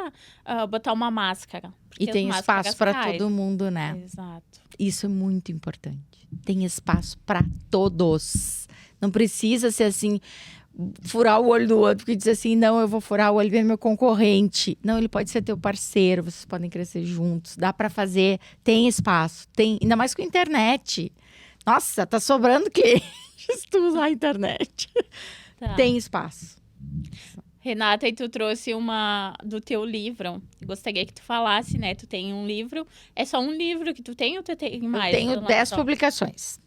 botar uma máscara. E tem espaço para todo mundo, né? Exato. Isso é muito importante. Tem espaço para todos. Não precisa ser assim... furar o olho do outro, porque diz assim, não, eu vou furar o olho do meu concorrente. Não, ele pode ser teu parceiro, vocês podem crescer juntos, dá pra fazer, tem espaço, tem, ainda mais com a internet. Nossa, tá sobrando clientes se tu usar a internet. Tá. Tem espaço. Renata, e tu trouxe uma do teu livro. Gostaria que tu falasse, né? Tu tem um livro. É só um livro que tu tem ou tu tem mais? Eu tenho 10 publicações.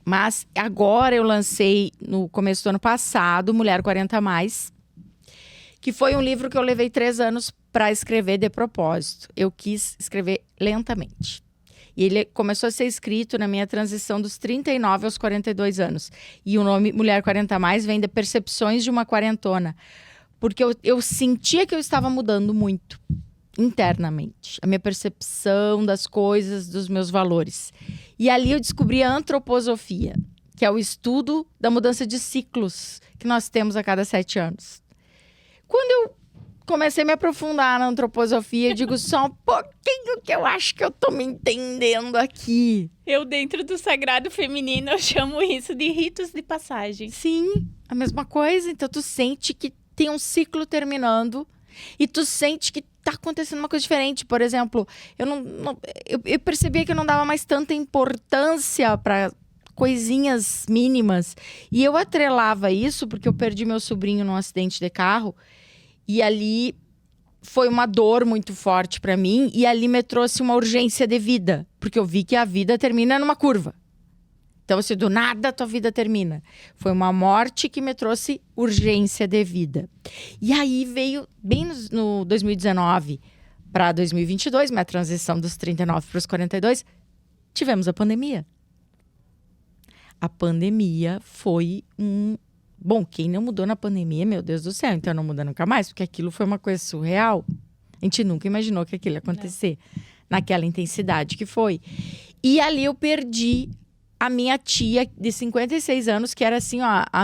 Mas agora eu lancei, no começo do ano passado, Mulher 40+, que foi um livro que eu levei 3 anos para escrever de propósito. Eu quis escrever lentamente. E ele começou a ser escrito na minha transição dos 39 aos 42 anos. E o nome Mulher 40+, vem de percepções de uma quarentona. Porque eu sentia que eu estava mudando muito internamente. A minha percepção das coisas, dos meus valores. E ali eu descobri a antroposofia, que é o estudo da mudança de ciclos que nós temos a cada 7 anos. Quando eu comecei a me aprofundar na antroposofia, eu digo só um pouquinho que eu acho que eu tô me entendendo aqui. Eu, dentro do sagrado feminino, eu chamo isso de ritos de passagem. Sim, a mesma coisa. Então tu sente que tem um ciclo terminando e tu sente que tá acontecendo uma coisa diferente. Por exemplo, eu percebia que eu não dava mais tanta importância para coisinhas mínimas. E eu atrelava isso porque eu perdi meu sobrinho num acidente de carro. E ali foi uma dor muito forte para mim. E ali me trouxe uma urgência de vida. Porque eu vi que a vida termina numa curva. Então, se do nada a tua vida termina. Foi uma morte que me trouxe urgência de vida. E aí veio, bem no 2019 para 2022, minha transição dos 39 para os 42, tivemos a pandemia. A pandemia foi um... Bom, quem não mudou na pandemia, meu Deus do céu, então não muda nunca mais, porque aquilo foi uma coisa surreal. A gente nunca imaginou que aquilo ia acontecer naquela intensidade que foi. E ali eu perdi a minha tia de 56 anos, que era assim, ó, a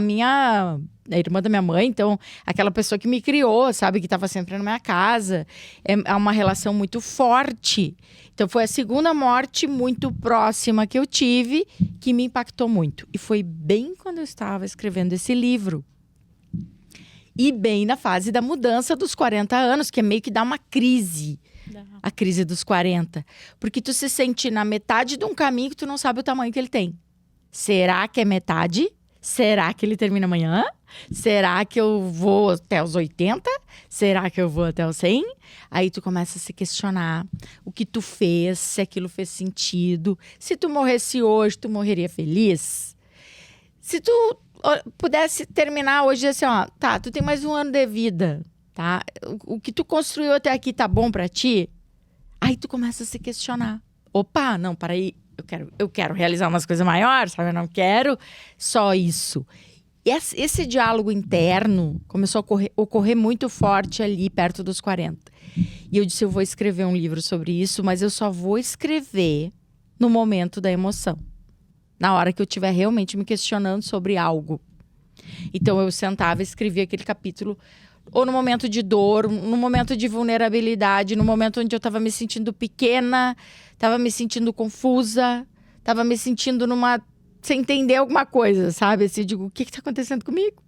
irmã da minha mãe, então, aquela pessoa que me criou, sabe, que estava sempre na minha casa. É uma relação muito forte. Então, foi a segunda morte muito próxima que eu tive, que me impactou muito. E foi bem quando eu estava escrevendo esse livro. E bem na fase da mudança dos 40 anos, que é meio que dá uma crise. A crise dos 40. Porque tu se sente na metade de um caminho que tu não sabe o tamanho que ele tem. Será que é metade? Será que ele termina amanhã? Será que eu vou até os 80? Será que eu vou até os 100? Aí tu começa a se questionar o que tu fez, se aquilo fez sentido. Se tu morresse hoje, tu morreria feliz? Se tu pudesse terminar hoje assim, ó, tá, tu tem mais 1 ano de vida, tá? O que tu construiu até aqui tá bom pra ti? Aí tu começa a se questionar. Opa, não, peraí, Eu quero realizar umas coisas maiores, sabe? Eu não quero só isso. Esse diálogo interno começou a ocorrer muito forte ali, perto dos 40. E eu disse, eu vou escrever um livro sobre isso, mas eu só vou escrever no momento da emoção. Na hora que eu estiver realmente me questionando sobre algo. Então, eu sentava e escrevia aquele capítulo, ou no momento de dor, no momento de vulnerabilidade, no momento onde eu estava me sentindo pequena, estava me sentindo confusa, estava me sentindo sem entender alguma coisa, sabe? Assim, eu digo, o que está acontecendo comigo?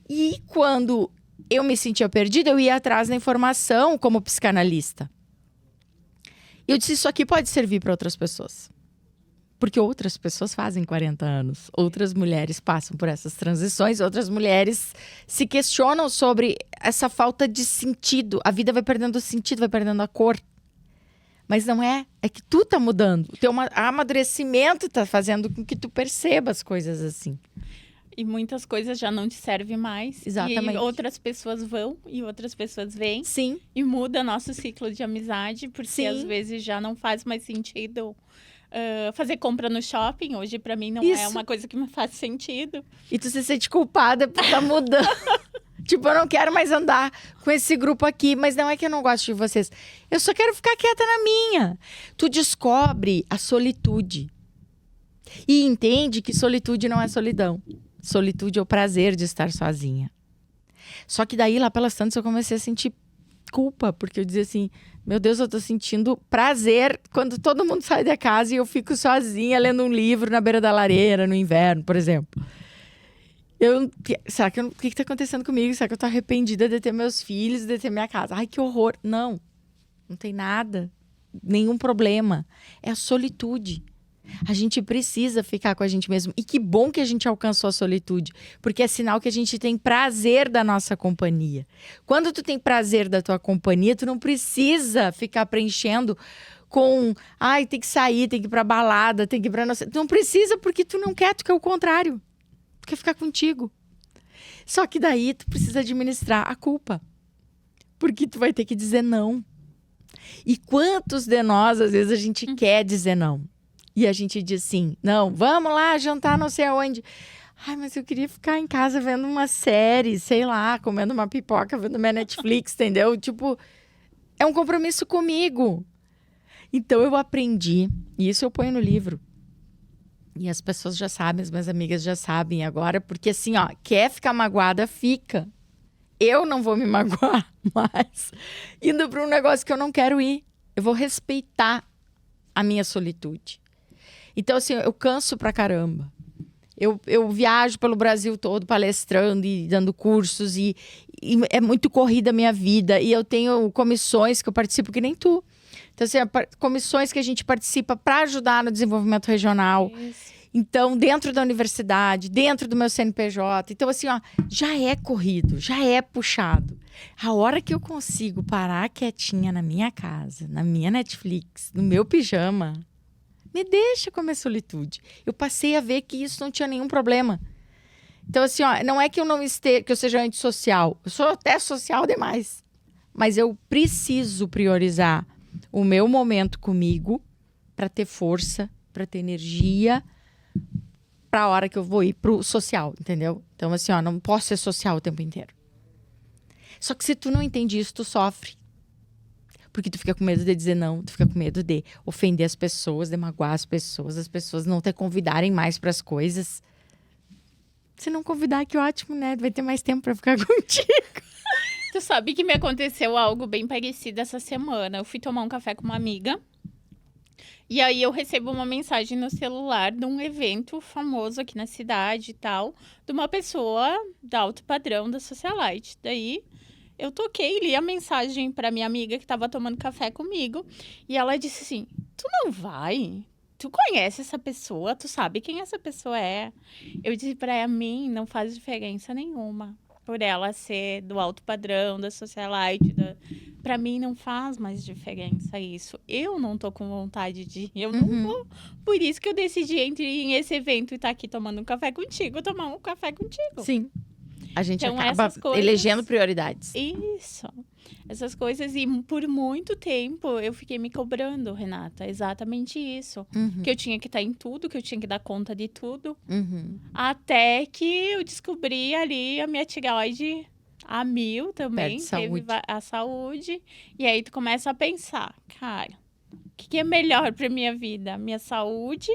E quando eu me sentia perdida, eu ia atrás da informação como psicanalista. E eu disse, isso aqui pode servir para outras pessoas. Porque outras pessoas fazem 40 anos. Outras mulheres passam por essas transições. Outras mulheres se questionam sobre essa falta de sentido. A vida vai perdendo sentido, vai perdendo a cor. Mas não é. É que tu tá mudando. O teu amadurecimento tá fazendo com que tu perceba as coisas assim. E muitas coisas já não te servem mais. Exatamente. E outras pessoas vão e outras pessoas vêm. Sim. E muda nosso ciclo de amizade. Porque Sim. às vezes já não faz mais sentido... fazer compra no shopping, hoje pra mim não Isso. é uma coisa que me faz sentido. E tu se sente culpada por estar mudando. Tipo, eu não quero mais andar com esse grupo aqui, mas não é que eu não gosto de vocês. Eu só quero ficar quieta na minha. Tu descobre a solitude. E entende que solitude não é solidão. Solitude é o prazer de estar sozinha. Só que daí, lá pelas tantas, eu comecei a sentir culpa, porque eu dizia assim, meu Deus, eu tô sentindo prazer quando todo mundo sai da casa e eu fico sozinha lendo um livro na beira da lareira no inverno, por exemplo. Será que o que tá acontecendo comigo? Será que eu tô arrependida de ter meus filhos, de ter minha casa? Ai, que horror. Não tem nada, nenhum problema. É a solitude. A gente precisa ficar com a gente mesmo. E que bom que a gente alcançou a solitude. Porque é sinal que a gente tem prazer da nossa companhia. Quando tu tem prazer da tua companhia, tu não precisa ficar preenchendo com... Ai, tem que sair, tem que ir pra balada, tem que ir pra... Tu não precisa porque tu não quer, tu quer o contrário. Tu quer ficar contigo. Só que daí tu precisa administrar a culpa. Porque tu vai ter que dizer não. E quantos de nós, às vezes, a gente quer dizer não? E a gente diz assim, não, vamos lá jantar não sei aonde. Ai, mas eu queria ficar em casa vendo uma série, sei lá, comendo uma pipoca, vendo minha Netflix, entendeu? Tipo, é um compromisso comigo. Então eu aprendi, e isso eu ponho no livro. E as pessoas já sabem, as minhas amigas já sabem agora, porque assim, ó, quer ficar magoada, fica. Eu não vou me magoar mais indo para um negócio que eu não quero ir. Eu vou respeitar a minha solitude. Então, assim, eu canso pra caramba. Eu viajo pelo Brasil todo palestrando e dando cursos e é muito corrida a minha vida. E eu tenho comissões que eu participo que nem tu. Então, assim, comissões que a gente participa para ajudar no desenvolvimento regional. Isso. Então, dentro da universidade, dentro do meu CNPJ. Então, assim, ó, já é corrido, já é puxado. A hora que eu consigo parar quietinha na minha casa, na minha Netflix, no meu pijama... Me deixa com a minha solitude. Eu passei a ver que isso não tinha nenhum problema. Então, assim, ó, não é que que eu seja antissocial. Eu sou até social demais. Mas eu preciso priorizar o meu momento comigo para ter força, para ter energia, para a hora que eu vou ir pro social, entendeu? Então, assim, ó, não posso ser social o tempo inteiro. Só que se tu não entende isso, tu sofre. Porque tu fica com medo de dizer não, tu fica com medo de ofender as pessoas, de magoar as pessoas não te convidarem mais para as coisas. Se não convidar, que ótimo, né? Vai ter mais tempo para ficar contigo. Tu sabe que me aconteceu algo bem parecido essa semana. Eu fui tomar um café com uma amiga. E aí eu recebo uma mensagem no celular de um evento famoso aqui na cidade e tal, de uma pessoa de alto padrão da socialite. Daí... eu toquei, li a mensagem pra minha amiga que tava tomando café comigo. E ela disse assim, tu não vai? Tu conhece essa pessoa? Tu sabe quem essa pessoa é? Eu disse pra mim, não faz diferença nenhuma. Por ela ser do alto padrão, da socialite. Pra mim não faz mais diferença isso. Eu não tô com vontade de ir. Eu não vou. Por isso que eu decidi entre ir em esse evento e estar aqui tomando um café contigo, tomar um café contigo. Sim. A gente Então, acaba essas coisas... elegendo prioridades. Isso. essas coisas. E por muito tempo eu fiquei me cobrando, Renata. Exatamente isso. Que eu tinha que estar em tudo, que eu tinha que dar conta de tudo. Até que eu descobri ali a minha tireoide a 1000 também. Teve a saúde. E aí tu começa a pensar, cara, o que é melhor pra minha vida? Minha saúde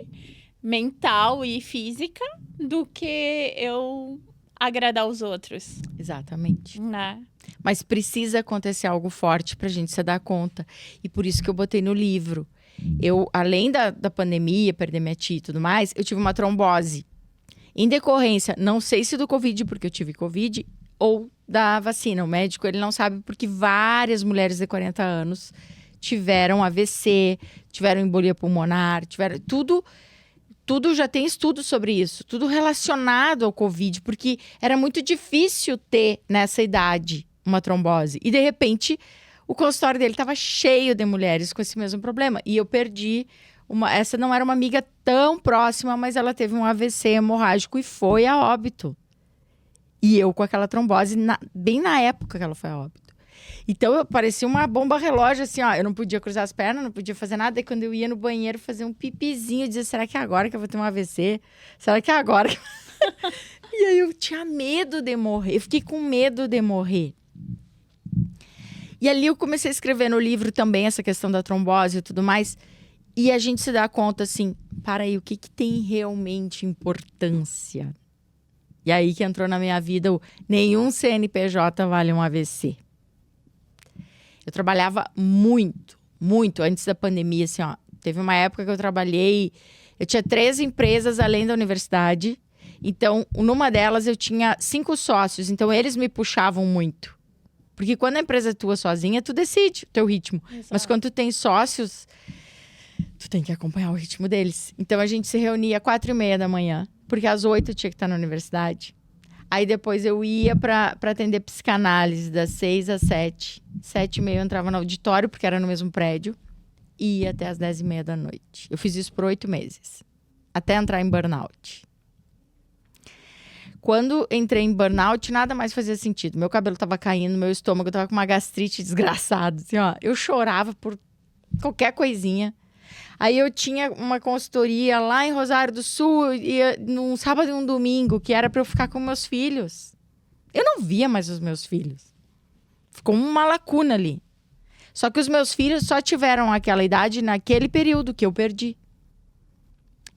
mental e física do que eu agradar os outros. Exatamente. Né? Mas precisa acontecer algo forte pra gente se dar conta. E por isso que eu botei no livro. Eu, além da pandemia, perder minha tia e tudo mais, eu tive uma trombose. Em decorrência, não sei se do Covid, porque eu tive Covid, ou da vacina. O médico, ele não sabe, porque várias mulheres de 40 anos tiveram AVC, tiveram embolia pulmonar, tiveram tudo já tem estudo sobre isso, tudo relacionado ao Covid, porque era muito difícil ter, nessa idade, uma trombose. E, de repente, o consultório dele estava cheio de mulheres com esse mesmo problema. E eu perdi essa não era uma amiga tão próxima, mas ela teve um AVC hemorrágico e foi a óbito. E eu com aquela trombose, bem na época que ela foi a óbito. Então, eu parecia uma bomba relógio, assim, ó. Eu não podia cruzar as pernas, não podia fazer nada. E quando eu ia no banheiro fazer um pipizinho, eu dizia, será que é agora que eu vou ter um AVC? Será que é agora? E aí, eu tinha medo de morrer. Eu fiquei com medo de morrer. E ali, eu comecei a escrever no livro também essa questão da trombose e tudo mais. E a gente se dá conta, assim, para aí, o que tem realmente importância? E aí que entrou na minha vida o nenhum CNPJ vale um AVC. Eu trabalhava muito, muito antes da pandemia, assim, ó. Teve uma época que eu trabalhei... Eu tinha 3 empresas além da universidade. Então, numa delas eu tinha 5 sócios. Então, eles me puxavam muito. Porque quando a empresa é tua sozinha, tu decide o teu ritmo. Exato. Mas quando tu tem sócios, tu tem que acompanhar o ritmo deles. Então, a gente se reunia às 4h30 da manhã. Porque às 8 eu tinha que estar na universidade. Aí depois eu ia para atender psicanálise das 6 às 7. 7h30 eu entrava no auditório, porque era no mesmo prédio. E ia até às 10h30 da noite. Eu fiz isso por 8 meses. Até entrar em burnout. Quando entrei em burnout, nada mais fazia sentido. Meu cabelo estava caindo, meu estômago estava com uma gastrite desgraçada. Assim, ó, eu chorava por qualquer coisinha. Aí eu tinha uma consultoria lá em Rosário do Sul, num sábado e um domingo, que era para eu ficar com meus filhos. Eu não via mais os meus filhos. Ficou uma lacuna ali. Só que os meus filhos só tiveram aquela idade naquele período que eu perdi.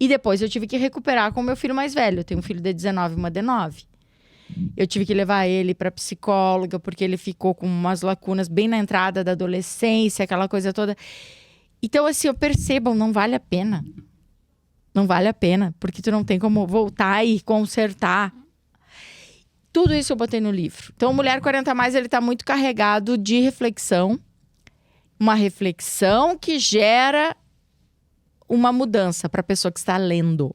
E depois eu tive que recuperar com o meu filho mais velho. Eu tenho um filho de 19 e uma de 9. Eu tive que levar ele para psicóloga, porque ele ficou com umas lacunas bem na entrada da adolescência, aquela coisa toda. Então, assim, eu percebo, não vale a pena. Não vale a pena, porque tu não tem como voltar e consertar. Tudo isso eu botei no livro. Então, o Mulher 40+, ele tá muito carregado de reflexão. Uma reflexão que gera uma mudança para a pessoa que está lendo.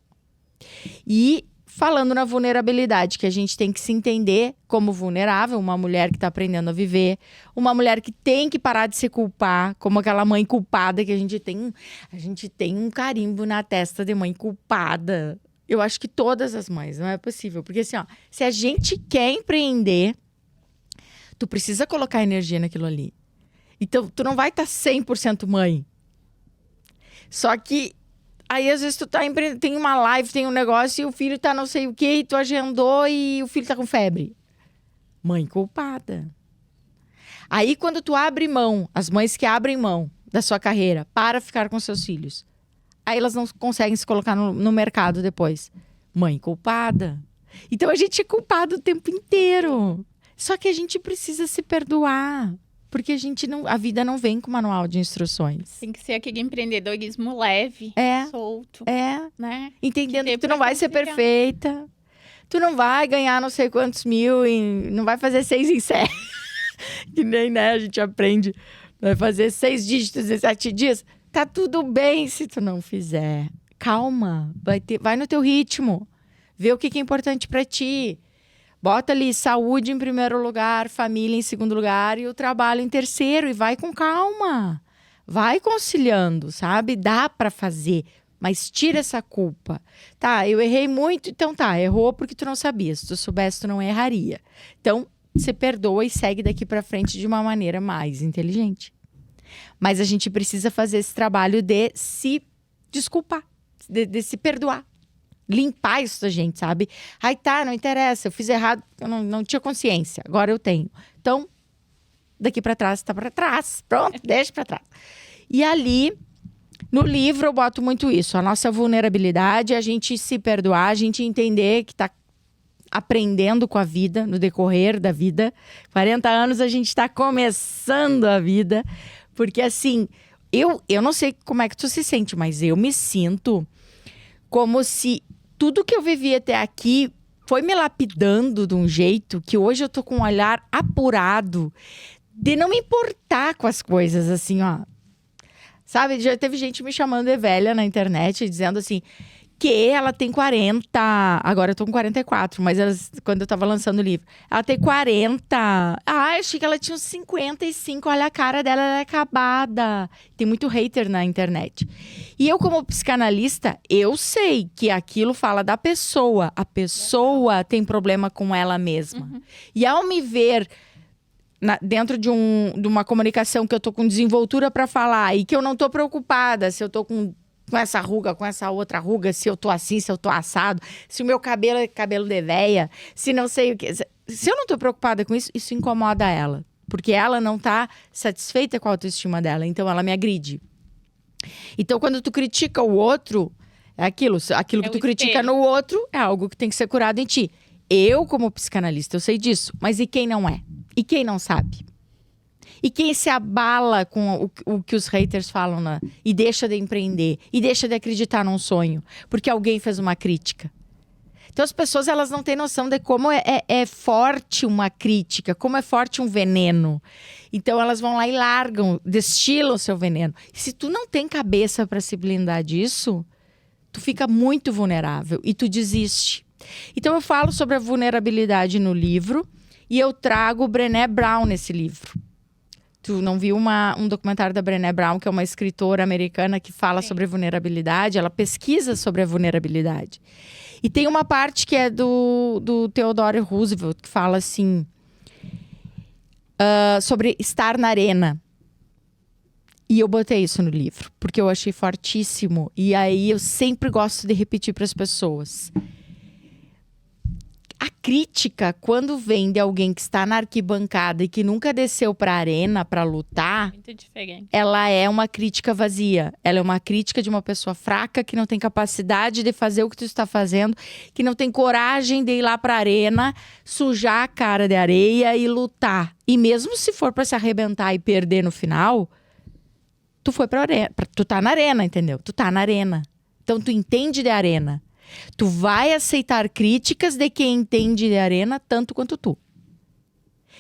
E falando na vulnerabilidade, que a gente tem que se entender como vulnerável, uma mulher que está aprendendo a viver, uma mulher que tem que parar de se culpar, como aquela mãe culpada que a gente tem um carimbo na testa de mãe culpada. Eu acho que todas as mães, não é possível. Porque assim, ó, se a gente quer empreender, tu precisa colocar energia naquilo ali. Então, tu não vai estar 100% mãe. Só que aí, às vezes, tu tem uma live, tem um negócio, e o filho tá não sei o quê, e tu agendou, e o filho tá com febre. Mãe culpada. Aí, quando tu abre mão, as mães que abrem mão da sua carreira para ficar com seus filhos, aí elas não conseguem se colocar no mercado depois. Mãe culpada. Então, a gente é culpado o tempo inteiro. Só que a gente precisa se perdoar. Porque a vida não vem com manual de instruções. Tem que ser aquele empreendedorismo leve, solto. Né? Entendendo que tu não vai ser perfeita. Tu não vai ganhar não sei quantos mil, não vai fazer 6 em 7. Que nem, né, a gente aprende. Vai fazer 6 dígitos em 7 dias. Tá tudo bem se tu não fizer. Calma, vai no teu ritmo. Vê o que é importante pra ti. Bota ali saúde em primeiro lugar, família em segundo lugar e o trabalho em terceiro. E vai com calma. Vai conciliando, sabe? Dá pra fazer, mas tira essa culpa. Tá, eu errei muito, então tá, errou porque tu não sabia. Se tu soubesse, tu não erraria. Então, se perdoa e segue daqui pra frente de uma maneira mais inteligente. Mas a gente precisa fazer esse trabalho de se desculpar, de se perdoar. Limpar isso da gente, sabe? Ai, tá, não interessa, eu fiz errado, eu não tinha consciência, agora eu tenho. Então, daqui pra trás, tá pra trás. Pronto, deixa pra trás. E ali, no livro, eu boto muito isso. A nossa vulnerabilidade, a gente se perdoar, a gente entender que tá aprendendo com a vida, no decorrer da vida. 40 anos, a gente tá começando a vida. Porque, assim, eu não sei como é que tu se sente, mas eu me sinto como se tudo que eu vivi até aqui foi me lapidando de um jeito que hoje eu tô com um olhar apurado de não me importar com as coisas, assim, ó. Sabe, já teve gente me chamando de velha na internet, dizendo assim, que ela tem 40, agora eu tô com 44, mas quando eu tava lançando o livro, ela tem 40, eu achei que ela tinha uns 55, olha a cara dela, ela é acabada. Tem muito hater na internet. E eu, como psicanalista, eu sei que aquilo fala da pessoa, a pessoa tem problema com ela mesma. E ao me ver dentro de uma comunicação que eu tô com desenvoltura para falar e que eu não tô preocupada se eu tô com essa ruga, com essa outra ruga, se eu tô assim, se eu tô assado, se o meu cabelo é cabelo de véia, se não sei o que. Se eu não tô preocupada com isso, isso incomoda ela. Porque ela não tá satisfeita com a autoestima dela, então ela me agride. Então, quando tu critica o outro, é aquilo que tu critica no outro é algo que tem que ser curado em ti. Eu, como psicanalista, eu sei disso, mas e quem não é? E quem não sabe? E quem se abala com o que os haters falam e deixa de empreender, e deixa de acreditar num sonho, porque alguém fez uma crítica. Então as pessoas, elas não têm noção de como é forte uma crítica, como é forte um veneno. Então elas vão lá e largam, destilam o seu veneno. E se tu não tem cabeça para se blindar disso, tu fica muito vulnerável e tu desiste. Então eu falo sobre a vulnerabilidade no livro e eu trago Brené Brown nesse livro. Tu não viu um documentário da Brené Brown, que é uma escritora americana que fala sobre vulnerabilidade? Ela pesquisa sobre a vulnerabilidade. E tem uma parte que é do Theodore Roosevelt, que fala assim, sobre estar na arena. E eu botei isso no livro, porque eu achei fortíssimo. E aí eu sempre gosto de repetir para as pessoas. A crítica, quando vem de alguém que está na arquibancada e que nunca desceu para a arena para lutar, muito diferente. Ela é uma crítica vazia. Ela é uma crítica de uma pessoa fraca que não tem capacidade de fazer o que tu está fazendo, que não tem coragem de ir lá para a arena, sujar a cara de areia e lutar. E mesmo se for para se arrebentar e perder no final, tu foi para arena, tu tá na arena, entendeu? Tu tá na arena. Então tu entende de arena. Tu vai aceitar críticas de quem entende de arena tanto quanto tu.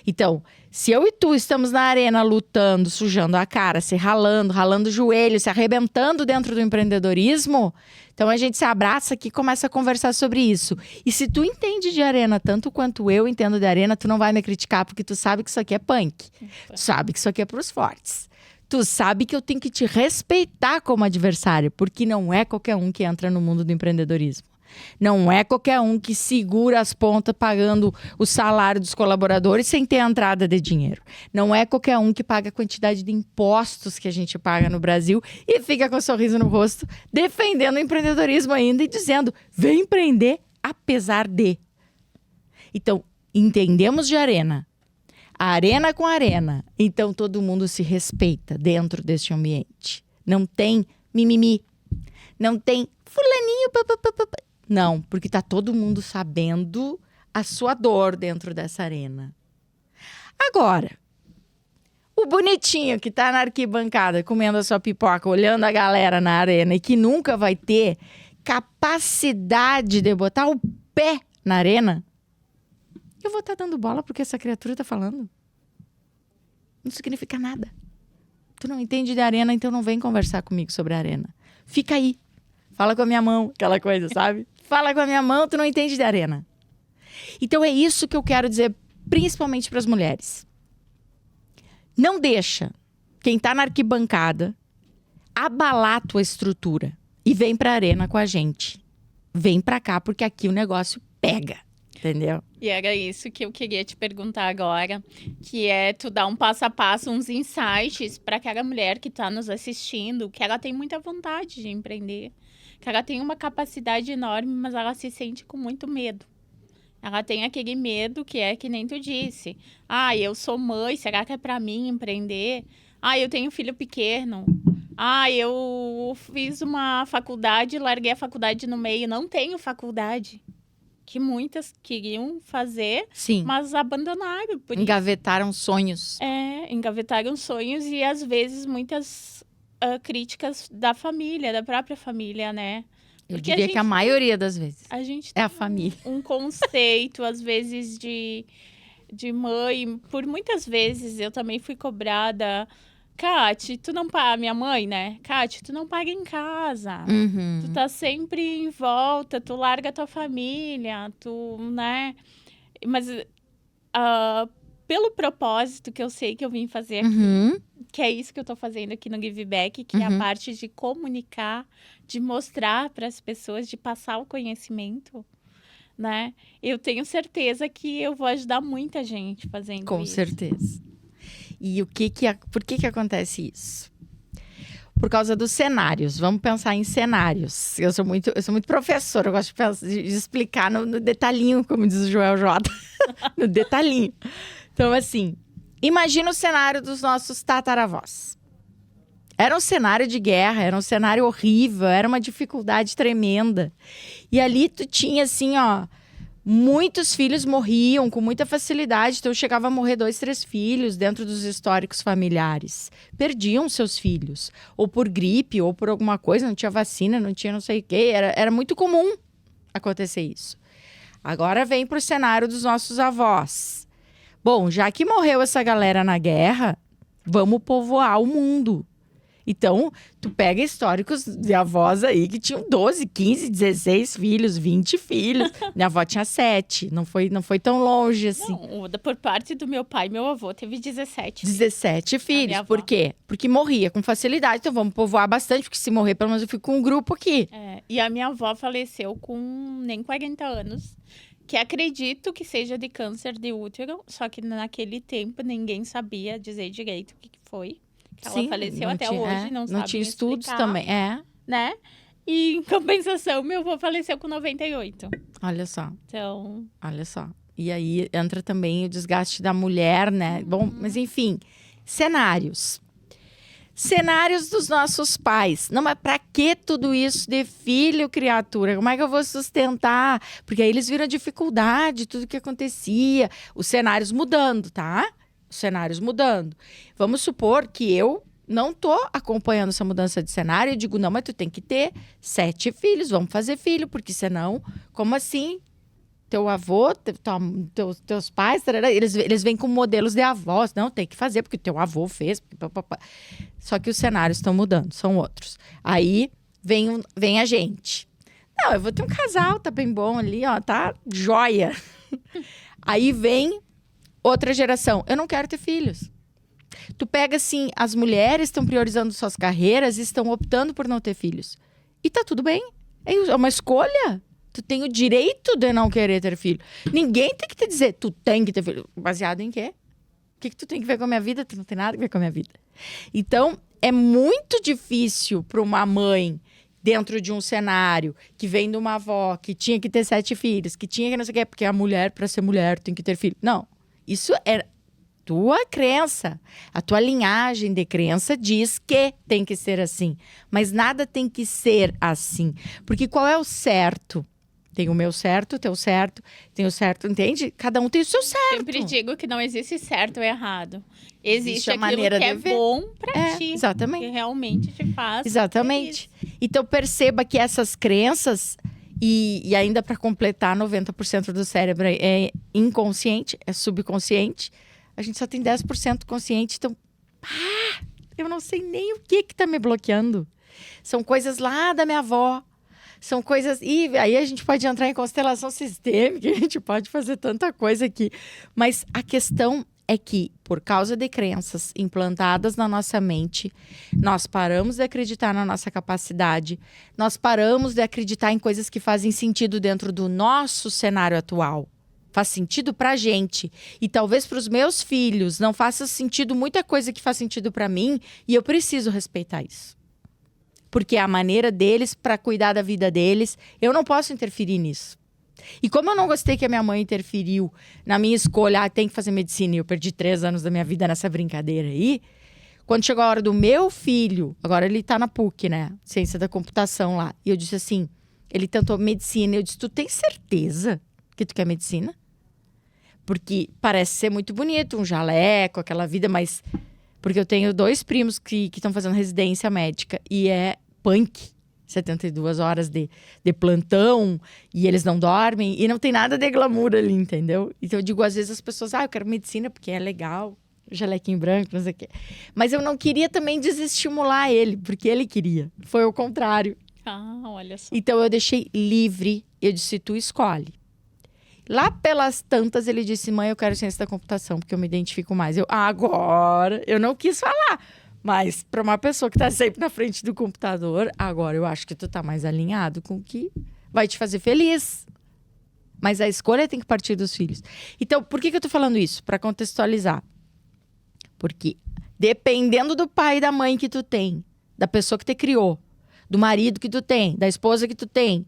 Então, se eu e tu estamos na arena lutando, sujando a cara, se ralando o joelho, se arrebentando dentro do empreendedorismo, então a gente se abraça aqui e começa a conversar sobre isso. E se tu entende de arena tanto quanto eu entendo de arena, tu não vai me criticar porque tu sabe que isso aqui é punk. Tu sabe que isso aqui é pros fortes. Tu sabe que eu tenho que te respeitar como adversário, porque não é qualquer um que entra no mundo do empreendedorismo. Não é qualquer um que segura as pontas pagando o salário dos colaboradores sem ter entrada de dinheiro. Não é qualquer um que paga a quantidade de impostos que a gente paga no Brasil e fica com um sorriso no rosto defendendo o empreendedorismo ainda e dizendo, vem empreender apesar de. Então, entendemos de arena. Arena com arena. Então, todo mundo se respeita dentro deste ambiente. Não tem mimimi. Não tem fulaninho. Não, porque tá todo mundo sabendo a sua dor dentro dessa arena. Agora, o bonitinho que tá na arquibancada comendo a sua pipoca, olhando a galera na arena e que nunca vai ter capacidade de botar o pé na arena, eu vou estar dando bola porque essa criatura tá falando. Não significa nada. Tu não entende de arena, então não vem conversar comigo sobre a arena. Fica aí. Fala com a minha mão, aquela coisa, sabe? Fala com a minha mão, tu não entende de arena. Então é isso que eu quero dizer, principalmente para as mulheres. Não deixa quem tá na arquibancada abalar a tua estrutura e vem pra arena com a gente. Vem pra cá, porque aqui o negócio pega, entendeu? E era isso que eu queria te perguntar agora, que é tu dar um passo a passo, uns insights para aquela mulher que está nos assistindo, que ela tem muita vontade de empreender, que ela tem uma capacidade enorme, mas ela se sente com muito medo. Ela tem aquele medo que é que nem tu disse. Ah, eu sou mãe, será que é para mim empreender? Ah, eu tenho filho pequeno. Ah, eu fiz uma faculdade, larguei a faculdade no meio, não tenho faculdade. Que muitas queriam fazer, Sim. mas abandonaram. Por isso. Engavetaram sonhos. Engavetaram sonhos e às vezes muitas críticas da família, da própria família, né? Eu Porque diria que a maioria das vezes a gente é a tem família. um conceito, às vezes, de mãe. Por muitas vezes eu também fui cobrada. Kati, tu não paga, minha mãe, né? Kati, tu não paga em casa. Uhum. Tu tá sempre em volta, tu larga tua família, né? Mas pelo propósito que eu sei que eu vim fazer aqui, Uhum. que é isso que eu tô fazendo aqui no Give Back, que é a parte de comunicar, de mostrar para as pessoas, de passar o conhecimento, né? Eu tenho certeza que eu vou ajudar muita gente fazendo Com isso. certeza. E por que acontece isso? Por causa dos cenários. Vamos pensar em cenários. Eu sou muito professora, eu gosto de explicar no detalhinho, como diz o Joel J. No detalhinho. Então, assim, imagina o cenário dos nossos tataravós. Era um cenário de guerra, era um cenário horrível, era uma dificuldade tremenda. E ali tu tinha, assim, ó, muitos filhos morriam com muita facilidade. Então, chegava a morrer 2, 3 filhos dentro dos históricos familiares. Perdiam seus filhos. Ou por gripe, ou por alguma coisa. Não tinha vacina, não tinha não sei o quê. Era muito comum acontecer isso. Agora vem para o cenário dos nossos avós. Bom, já que morreu essa galera na guerra, vamos povoar o mundo. Então, tu pega históricos de avós aí que tinham 12, 15, 16 filhos, 20 filhos. Minha avó tinha 7, não foi tão longe assim. Não, por parte do meu pai, meu avô teve 17 filhos. 17 filhos, por quê? Porque morria com facilidade, então vamos povoar bastante, porque se morrer, pelo menos eu fico com um grupo aqui. E a minha avó faleceu com nem 40 anos, que acredito que seja de câncer de útero, só que naquele tempo ninguém sabia dizer direito o que foi. Ela faleceu até hoje, não sabe tinha estudos explicar, também, né? E em compensação, meu avô faleceu com 98. Olha só. Então... Olha só. E aí entra também o desgaste da mulher, né? Bom, mas enfim, cenários. Cenários dos nossos pais. Não, mas pra que tudo isso de filho, criatura? Como é que eu vou sustentar? Porque aí eles viram a dificuldade, tudo que acontecia. Os cenários mudando, tá? Os cenários mudando. Vamos supor que eu não tô acompanhando essa mudança de cenário. Eu digo, não, mas tu tem que ter 7 filhos. Vamos fazer filho, porque senão, como assim? Teu avô, teus pais, eles vêm com modelos de avós. Não, tem que fazer, porque teu avô fez. Só que os cenários estão mudando, são outros. Aí vem a gente. Não, eu vou ter um casal, tá bem bom ali, ó, tá joia. Aí vem outra geração. Eu não quero ter filhos. Tu pega assim, as mulheres estão priorizando suas carreiras e estão optando por não ter filhos. E tá tudo bem. É uma escolha. Tu tem o direito de não querer ter filho. Ninguém tem que te dizer, tu tem que ter filho. Baseado em quê? O que tu tem que ver com a minha vida? Tu não tem nada a ver com a minha vida. Então, é muito difícil para uma mãe, dentro de um cenário, que vem de uma avó, que tinha que ter 7 filhos, que tinha que não sei o quê, porque a mulher, para ser mulher, tem que ter filho. Não. Isso é tua crença. A tua linhagem de crença diz que tem que ser assim. Mas nada tem que ser assim. Porque qual é o certo? Tem o meu certo, o teu certo, tem o certo, entende? Cada um tem o seu certo. Sempre digo que não existe certo ou errado. Existe a aquilo maneira que de é ver. bom pra ti. Exatamente. Que realmente te faz. Exatamente. Feliz. Então perceba que essas crenças, e ainda para completar, 90% do cérebro é inconsciente, é subconsciente. A gente só tem 10% consciente, então eu não sei nem o que tá me bloqueando. São coisas lá da minha avó. São coisas... E aí a gente pode entrar em constelação sistêmica, a gente pode fazer tanta coisa aqui. Mas a questão é que, por causa de crenças implantadas na nossa mente, nós paramos de acreditar na nossa capacidade, nós paramos de acreditar em coisas que fazem sentido dentro do nosso cenário atual. Faz sentido pra gente. E talvez pros meus filhos não faça sentido muita coisa que faz sentido pra mim. E eu preciso respeitar isso. Porque é a maneira deles pra cuidar da vida deles. Eu não posso interferir nisso. E como eu não gostei que a minha mãe interferiu na minha escolha, tem que fazer medicina, e eu perdi 3 anos da minha vida nessa brincadeira aí. Quando chegou a hora do meu filho, agora ele tá na PUC, né? Ciência da computação lá. E eu disse assim, ele tentou medicina. Eu disse, tu tem certeza que tu quer medicina? Porque parece ser muito bonito, um jaleco, aquela vida, mas... Porque eu tenho 2 primos que estão fazendo residência médica. E é punk. 72 horas de plantão. E eles não dormem. E não tem nada de glamour ali, entendeu? Então eu digo, às vezes as pessoas... eu quero medicina porque é legal. Jalequinho branco, não sei o quê. Mas eu não queria também desestimular ele. Porque ele queria. Foi o contrário. Olha só. Então eu deixei livre. Eu disse, tu escolhe. Lá pelas tantas, ele disse, mãe, eu quero ciência da computação, porque eu me identifico mais. Agora, eu não quis falar. Mas para uma pessoa que tá sempre na frente do computador, agora eu acho que tu tá mais alinhado com o que vai te fazer feliz. Mas a escolha tem que partir dos filhos. Então, por que eu tô falando isso? Para contextualizar. Porque dependendo do pai e da mãe que tu tem, da pessoa que te criou, do marido que tu tem, da esposa que tu tem,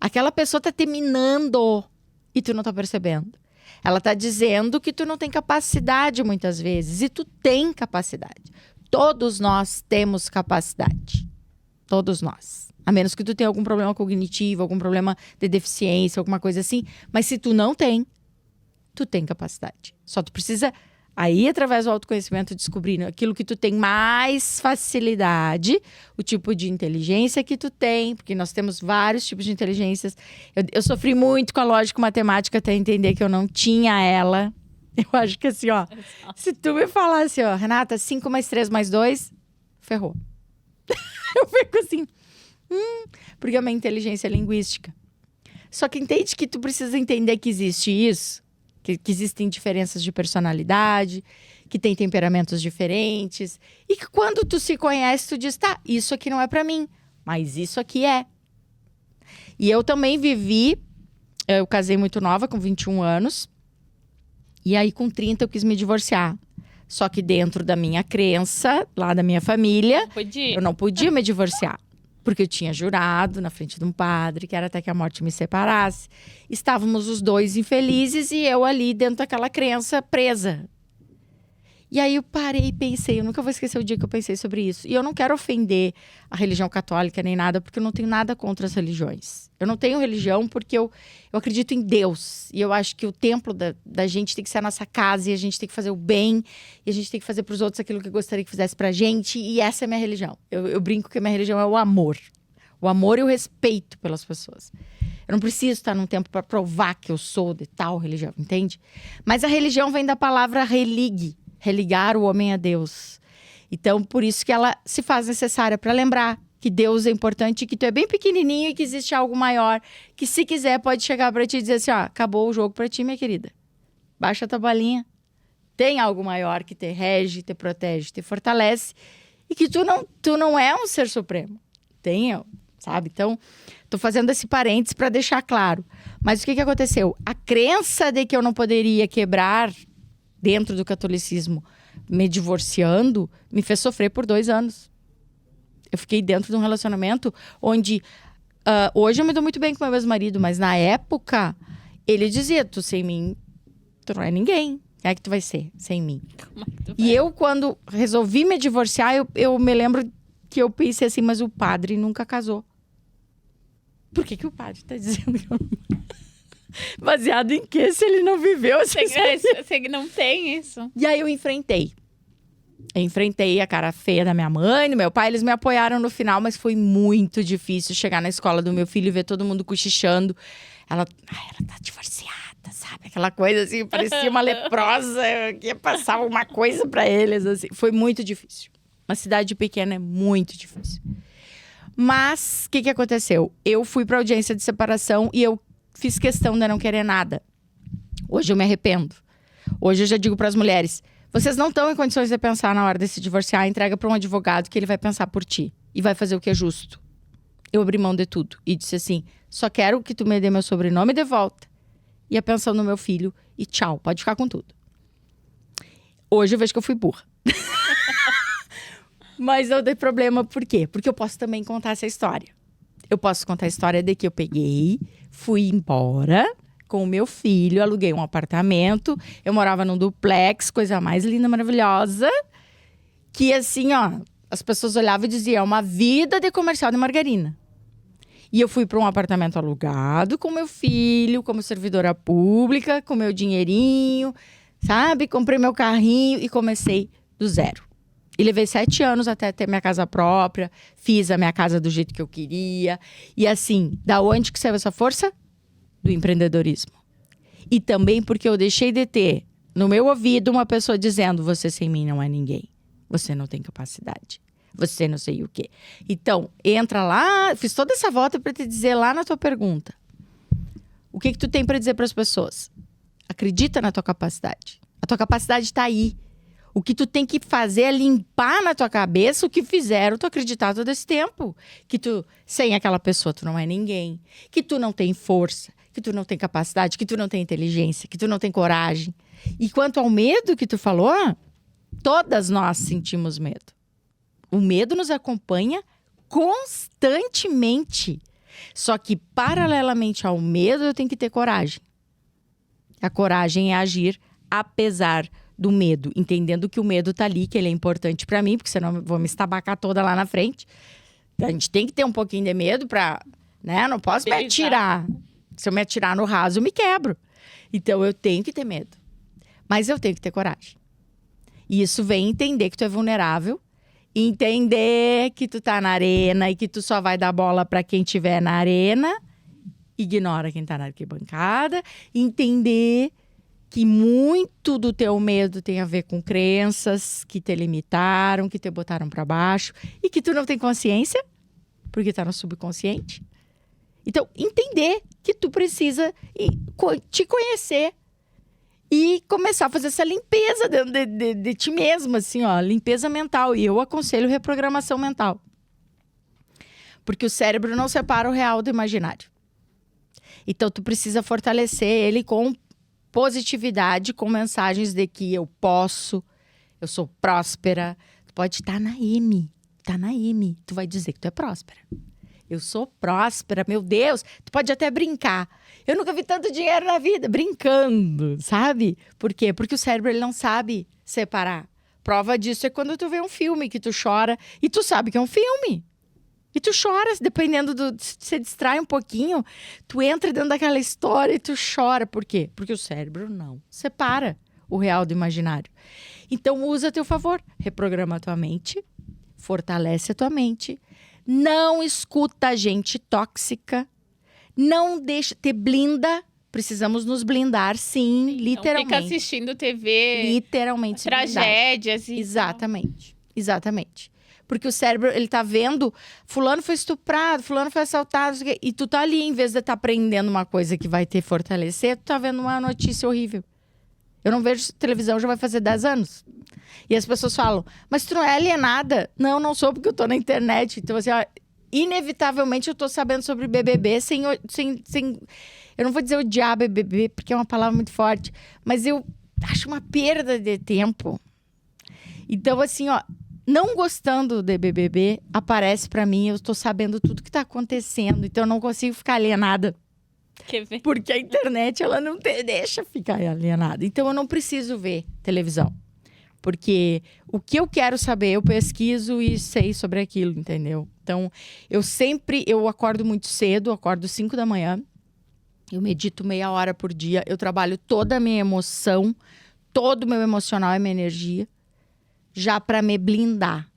aquela pessoa tá terminando... E tu não tá percebendo. Ela tá dizendo que tu não tem capacidade muitas vezes. E tu tem capacidade. Todos nós temos capacidade. Todos nós. A menos que tu tenha algum problema cognitivo, algum problema de deficiência, alguma coisa assim. Mas se tu não tem, tu tem capacidade. Só tu precisa, aí através do autoconhecimento, descobrir aquilo que tu tem mais facilidade, o tipo de inteligência que tu tem, porque nós temos vários tipos de inteligências. Eu sofri muito com a lógica matemática até entender que eu não tinha ela. Eu acho que assim, ó, se tu me falasse, ó, Renata, 5 mais 3 mais 2, ferrou. Eu fico assim, porque é uma inteligência linguística. Só que entende que tu precisa entender que existe isso, que existem diferenças de personalidade, que tem temperamentos diferentes. E que quando tu se conhece, tu diz, tá, isso aqui não é pra mim, mas isso aqui é. E eu também eu casei muito nova, com 21 anos. E aí, com 30, eu quis me divorciar. Só que dentro da minha crença, lá da minha família, eu não podia me divorciar. Porque eu tinha jurado na frente de um padre, que era até que a morte me separasse. Estávamos os 2 infelizes e eu ali dentro daquela crença presa. E aí eu parei e pensei, eu nunca vou esquecer o dia que eu pensei sobre isso. E eu não quero ofender a religião católica nem nada, porque eu não tenho nada contra as religiões. Eu não tenho religião porque eu acredito em Deus. E eu acho que o templo da gente tem que ser a nossa casa, e a gente tem que fazer o bem, e a gente tem que fazer pros outros aquilo que eu gostaria que fizesse pra gente. E essa é a minha religião. Eu brinco que a minha religião é o amor. O amor e o respeito pelas pessoas. Eu não preciso estar num tempo para provar que eu sou de tal religião, entende? Mas a religião vem da palavra religue. Religar o homem a Deus. Então, por isso que ela se faz necessária para lembrar que Deus é importante, que tu é bem pequenininho e que existe algo maior, que se quiser pode chegar para ti e dizer assim, ó, acabou o jogo para ti, minha querida. Baixa a tua bolinha. Tem algo maior que te rege, te protege, te fortalece e que tu não é um ser supremo. Tem, sabe? Então, tô fazendo esse parênteses para deixar claro. Mas o que aconteceu? A crença de que eu não poderia quebrar dentro do catolicismo, me divorciando, me fez sofrer por 2 anos. Eu fiquei dentro de um relacionamento onde... hoje eu me dou muito bem com meu ex-marido, mas na época, ele dizia, tu sem mim, tu não é ninguém. Quem é que tu vai ser sem mim? E eu, quando resolvi me divorciar, eu me lembro que eu pensei assim, mas o padre nunca casou. Por que o padre tá dizendo que eu não... Baseado em quê? Se ele não viveu essa experiência? Você não tem isso. E aí eu enfrentei. Enfrentei a cara feia da minha mãe, do meu pai. Eles me apoiaram no final, mas foi muito difícil chegar na escola do meu filho e ver todo mundo cochichando. Ela tá divorciada, sabe? Aquela coisa assim, parecia uma leprosa. Que ia passar uma coisa pra eles, assim. Foi muito difícil. Uma cidade pequena é muito difícil. Mas, o que aconteceu? Eu fui pra audiência de separação e eu fiz questão de não querer nada. Hoje eu me arrependo. Hoje eu já digo para as mulheres, vocês não estão em condições de pensar na hora de se divorciar, entrega para um advogado que ele vai pensar por ti. E vai fazer o que é justo. Eu abri mão de tudo. E disse assim, só quero que tu me dê meu sobrenome de volta. e a pensão do meu filho e tchau, pode ficar com tudo. Hoje eu vejo que eu fui burra. Mas eu dei problema, por quê? Porque eu posso também contar essa história. Eu posso contar a história de que eu peguei, fui embora com o meu filho, aluguei um apartamento, eu morava num duplex, coisa mais linda, maravilhosa, que assim, ó, as pessoas olhavam e diziam, é uma vida de comercial de margarina. E eu fui para um apartamento alugado com meu filho, como servidora pública, com meu dinheirinho, sabe? Comprei meu carrinho e comecei do zero. E levei 7 anos até ter minha casa própria, fiz a minha casa do jeito que eu queria. E assim, da onde que saiu essa força? Do empreendedorismo. E também porque eu deixei de ter no meu ouvido uma pessoa dizendo, você sem mim não é ninguém. Você não tem capacidade. Você não sei o quê. Então, entra lá, fiz toda essa volta para te dizer lá na tua pergunta. O que tu tem para dizer para as pessoas? Acredita na tua capacidade. A tua capacidade está aí. O que tu tem que fazer é limpar na tua cabeça o que fizeram tu acreditar todo esse tempo. Que tu, sem aquela pessoa, tu não é ninguém. Que tu não tem força. Que tu não tem capacidade. Que tu não tem inteligência. Que tu não tem coragem. E quanto ao medo que tu falou, todas nós sentimos medo. O medo nos acompanha constantemente. Só que, paralelamente ao medo, eu tenho que ter coragem. A coragem é agir apesar do medo, entendendo que o medo tá ali, que ele é importante para mim, porque senão eu vou me estabacar toda lá na frente. A gente tem que ter um pouquinho de medo pra, né? Não posso me atirar. Se eu me atirar no raso, eu me quebro. Então, eu tenho que ter medo. Mas eu tenho que ter coragem. E isso vem entender que tu é vulnerável, entender que tu tá na arena e que tu só vai dar bola para quem tiver na arena, ignora quem tá na arquibancada, entender que muito do teu medo tem a ver com crenças que te limitaram, que te botaram para baixo e que tu não tem consciência, porque tá no subconsciente. Então, entender que tu precisa te conhecer e começar a fazer essa limpeza de ti mesmo, assim, ó, limpeza mental. E eu aconselho reprogramação mental. Porque o cérebro não separa o real do imaginário. Então, tu precisa fortalecer ele com positividade, com mensagens de que eu posso, eu sou próspera. Tu pode estar na M, tu vai dizer que tu é próspera. Eu sou próspera, meu Deus. Tu pode até brincar. Eu nunca vi tanto dinheiro na vida, brincando, sabe? Por quê? Porque o cérebro ele não sabe separar. Prova disso é quando tu vê um filme que tu chora e tu sabe que é um filme. E tu chora, dependendo você distrai um pouquinho, tu entra dentro daquela história e tu chora. Por quê? Porque o cérebro não separa o real do imaginário. Então usa a teu favor, reprograma a tua mente, fortalece a tua mente. Não escuta gente tóxica. Não deixa... Te blinda. Precisamos nos blindar, sim, literalmente. Não fica assistindo TV... Literalmente. Tragédias. Exatamente. Exatamente. Porque o cérebro, ele tá vendo... Fulano foi estuprado, fulano foi assaltado. E tu tá ali, em vez de estar aprendendo uma coisa que vai te fortalecer, tu tá vendo uma notícia horrível. Eu não vejo televisão, já vai fazer 10 anos. E as pessoas falam, mas tu não é alienada? Não, não sou, porque eu tô na internet. Então, assim, ó, inevitavelmente eu tô sabendo sobre BBB sem... Eu não vou dizer odiar BBB, porque é uma palavra muito forte. Mas eu acho uma perda de tempo. Então, assim, ó, não gostando de BBB, aparece pra mim, eu tô sabendo tudo que tá acontecendo. Então, eu não consigo ficar alienada. Porque a internet, ela não te deixa ficar alienada. Então, eu não preciso ver televisão. Porque o que eu quero saber, eu pesquiso e sei sobre aquilo, entendeu? Então, eu acordo muito cedo, acordo 5 da manhã. Eu medito meia hora por dia. Eu trabalho toda a minha emoção, todo o meu emocional e minha energia, já para me blindar.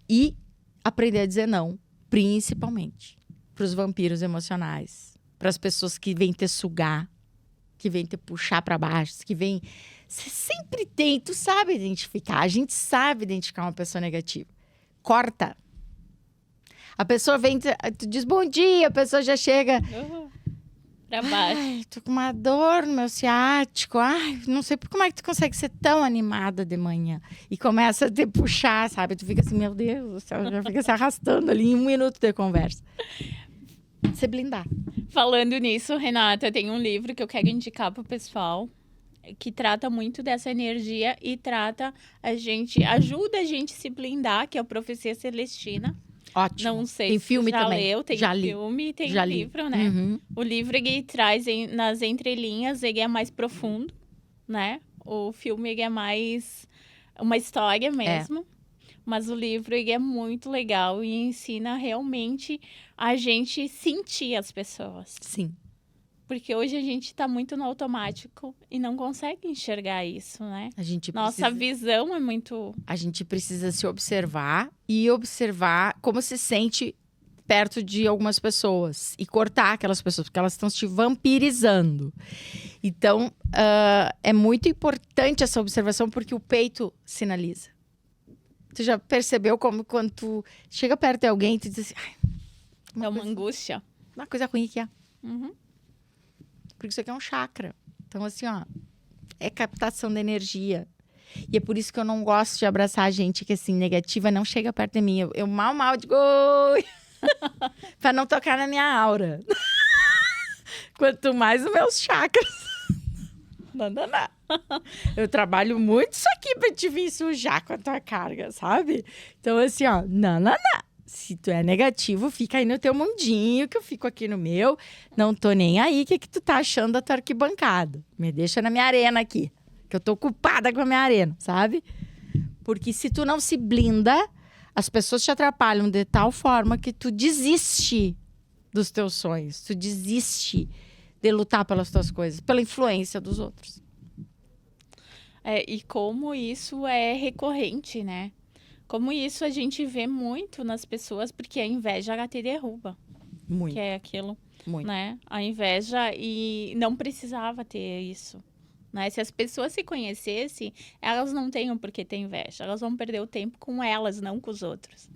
E aprender a dizer não, principalmente para os vampiros emocionais, para as pessoas que vêm te sugar, que vêm te puxar para baixo, que vêm... Você sempre tem, tu sabe identificar, a gente sabe identificar uma pessoa negativa. Corta. A pessoa vem, tu diz bom dia, a pessoa já chega... Pra baixo. Ai, tô com uma dor no meu ciático. Ai, não sei como é que tu consegue ser tão animada de manhã. E começa a te puxar, sabe? Tu fica assim, meu Deus do céu, já fica se arrastando ali em 1 minuto de conversa. Se blindar. Falando nisso, Renata, tem um livro que eu quero indicar pro pessoal que trata muito dessa energia e ajuda a gente a se blindar, que é o Profecia Celestina. Ótimo. Não sei Tem se filme já também. leu, tem Já li. filme e tem Já o li. livro, né? Uhum. O livro ele traz nas entrelinhas, ele é mais profundo, né? O filme ele é mais uma história mesmo. Mas o livro ele é muito legal e ensina realmente a gente sentir as pessoas. Sim. Porque hoje a gente tá muito no automático e não consegue enxergar isso, né? A gente Nossa visão é muito... A gente precisa se observar e observar como se sente perto de algumas pessoas. E cortar aquelas pessoas, porque elas estão te vampirizando. Então, é muito importante essa observação, porque o peito sinaliza. Tu já percebeu como quando tu chega perto de alguém, tu diz assim... Ai, É uma angústia. Uma coisa ruim que é. Uhum. Porque isso aqui é um chakra. Então, assim, ó... É captação de energia. E é por isso que eu não gosto de abraçar gente que, assim, negativa, não chega perto de mim. Eu mal digo... Oi! Pra não tocar na minha aura. Quanto mais os meus chakras. Não. Eu trabalho muito isso aqui pra te vir sujar com a tua carga, sabe? Então, assim, ó... Não. Se tu é negativo, fica aí no teu mundinho, que eu fico aqui no meu. Não tô nem aí. O que tu tá achando da tua arquibancada? Me deixa na minha arena aqui. Que eu tô ocupada com a minha arena, sabe? Porque se tu não se blinda, as pessoas te atrapalham de tal forma que tu desiste dos teus sonhos. Tu desiste de lutar pelas tuas coisas, pela influência dos outros. E como isso é recorrente, né? Como isso a gente vê muito nas pessoas, porque a inveja, ela te derruba. Muito. Que é aquilo, Muito. né? A inveja, e não precisava ter isso. Né? Se as pessoas se conhecessem, elas não têm por que ter inveja. Elas vão perder o tempo com elas, não com os outros.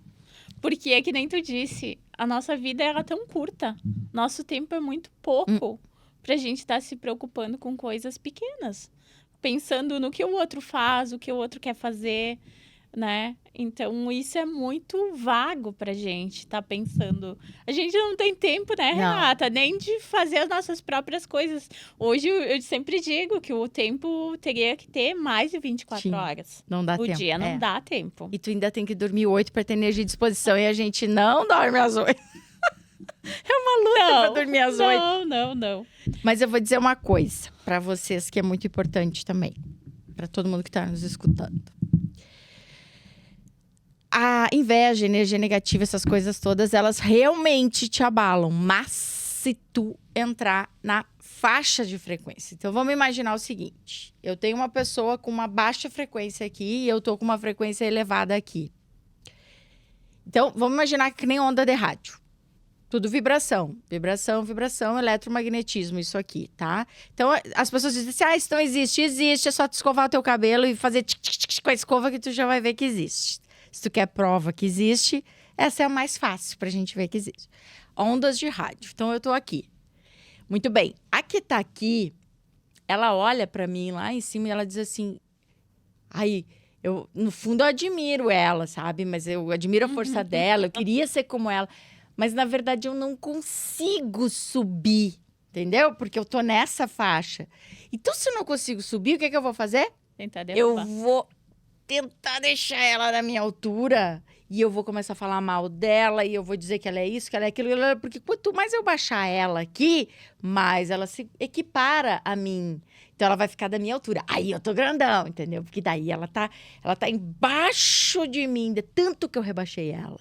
Porque é que nem tu disse, a nossa vida era tão curta. Nosso tempo é muito pouco pra gente estar se preocupando com coisas pequenas. Pensando no que o outro faz, o que o outro quer fazer, né? Então, isso é muito vago pra gente tá pensando. A gente não tem tempo, né, Renata? Nem de fazer as nossas próprias coisas. Hoje, eu sempre digo que o tempo teria que ter mais de 24 horas. Não dá tempo. O dia não dá tempo. E tu ainda tem que dormir 8 pra ter energia e disposição. E a gente não dorme às 8. É uma luta pra dormir às 8. Não. Mas eu vou dizer uma coisa pra vocês que é muito importante também. Pra todo mundo que tá nos escutando. A inveja, energia negativa, essas coisas todas, elas realmente te abalam. Mas se tu entrar na faixa de frequência. Então, vamos imaginar o seguinte. Eu tenho uma pessoa com uma baixa frequência aqui e eu tô com uma frequência elevada aqui. Então, vamos imaginar que nem onda de rádio. Tudo vibração. Vibração, eletromagnetismo, isso aqui, tá? Então, as pessoas dizem assim, isso não existe. Existe, é só tu escovar o teu cabelo e fazer tic-tic-tic com a escova que tu já vai ver que existe. Se tu quer prova que existe, essa é a mais fácil pra gente ver que existe. Ondas de rádio. Então, eu tô aqui. Muito bem. A que tá aqui, ela olha pra mim lá em cima e ela diz assim... Aí, no fundo, eu admiro ela, sabe? Mas eu admiro a força dela, eu queria ser como ela. Mas, na verdade, eu não consigo subir, entendeu? Porque eu tô nessa faixa. Então, se eu não consigo subir, o que eu vou fazer? Tentar derrubar. Eu vou tentar deixar ela na minha altura e eu vou começar a falar mal dela e eu vou dizer que ela é isso, que ela é aquilo, porque quanto mais eu baixar ela aqui, mais ela se equipara a mim. Então ela vai ficar da minha altura. Aí eu tô grandão, entendeu? Porque daí ela tá embaixo de mim, de tanto que eu rebaixei ela.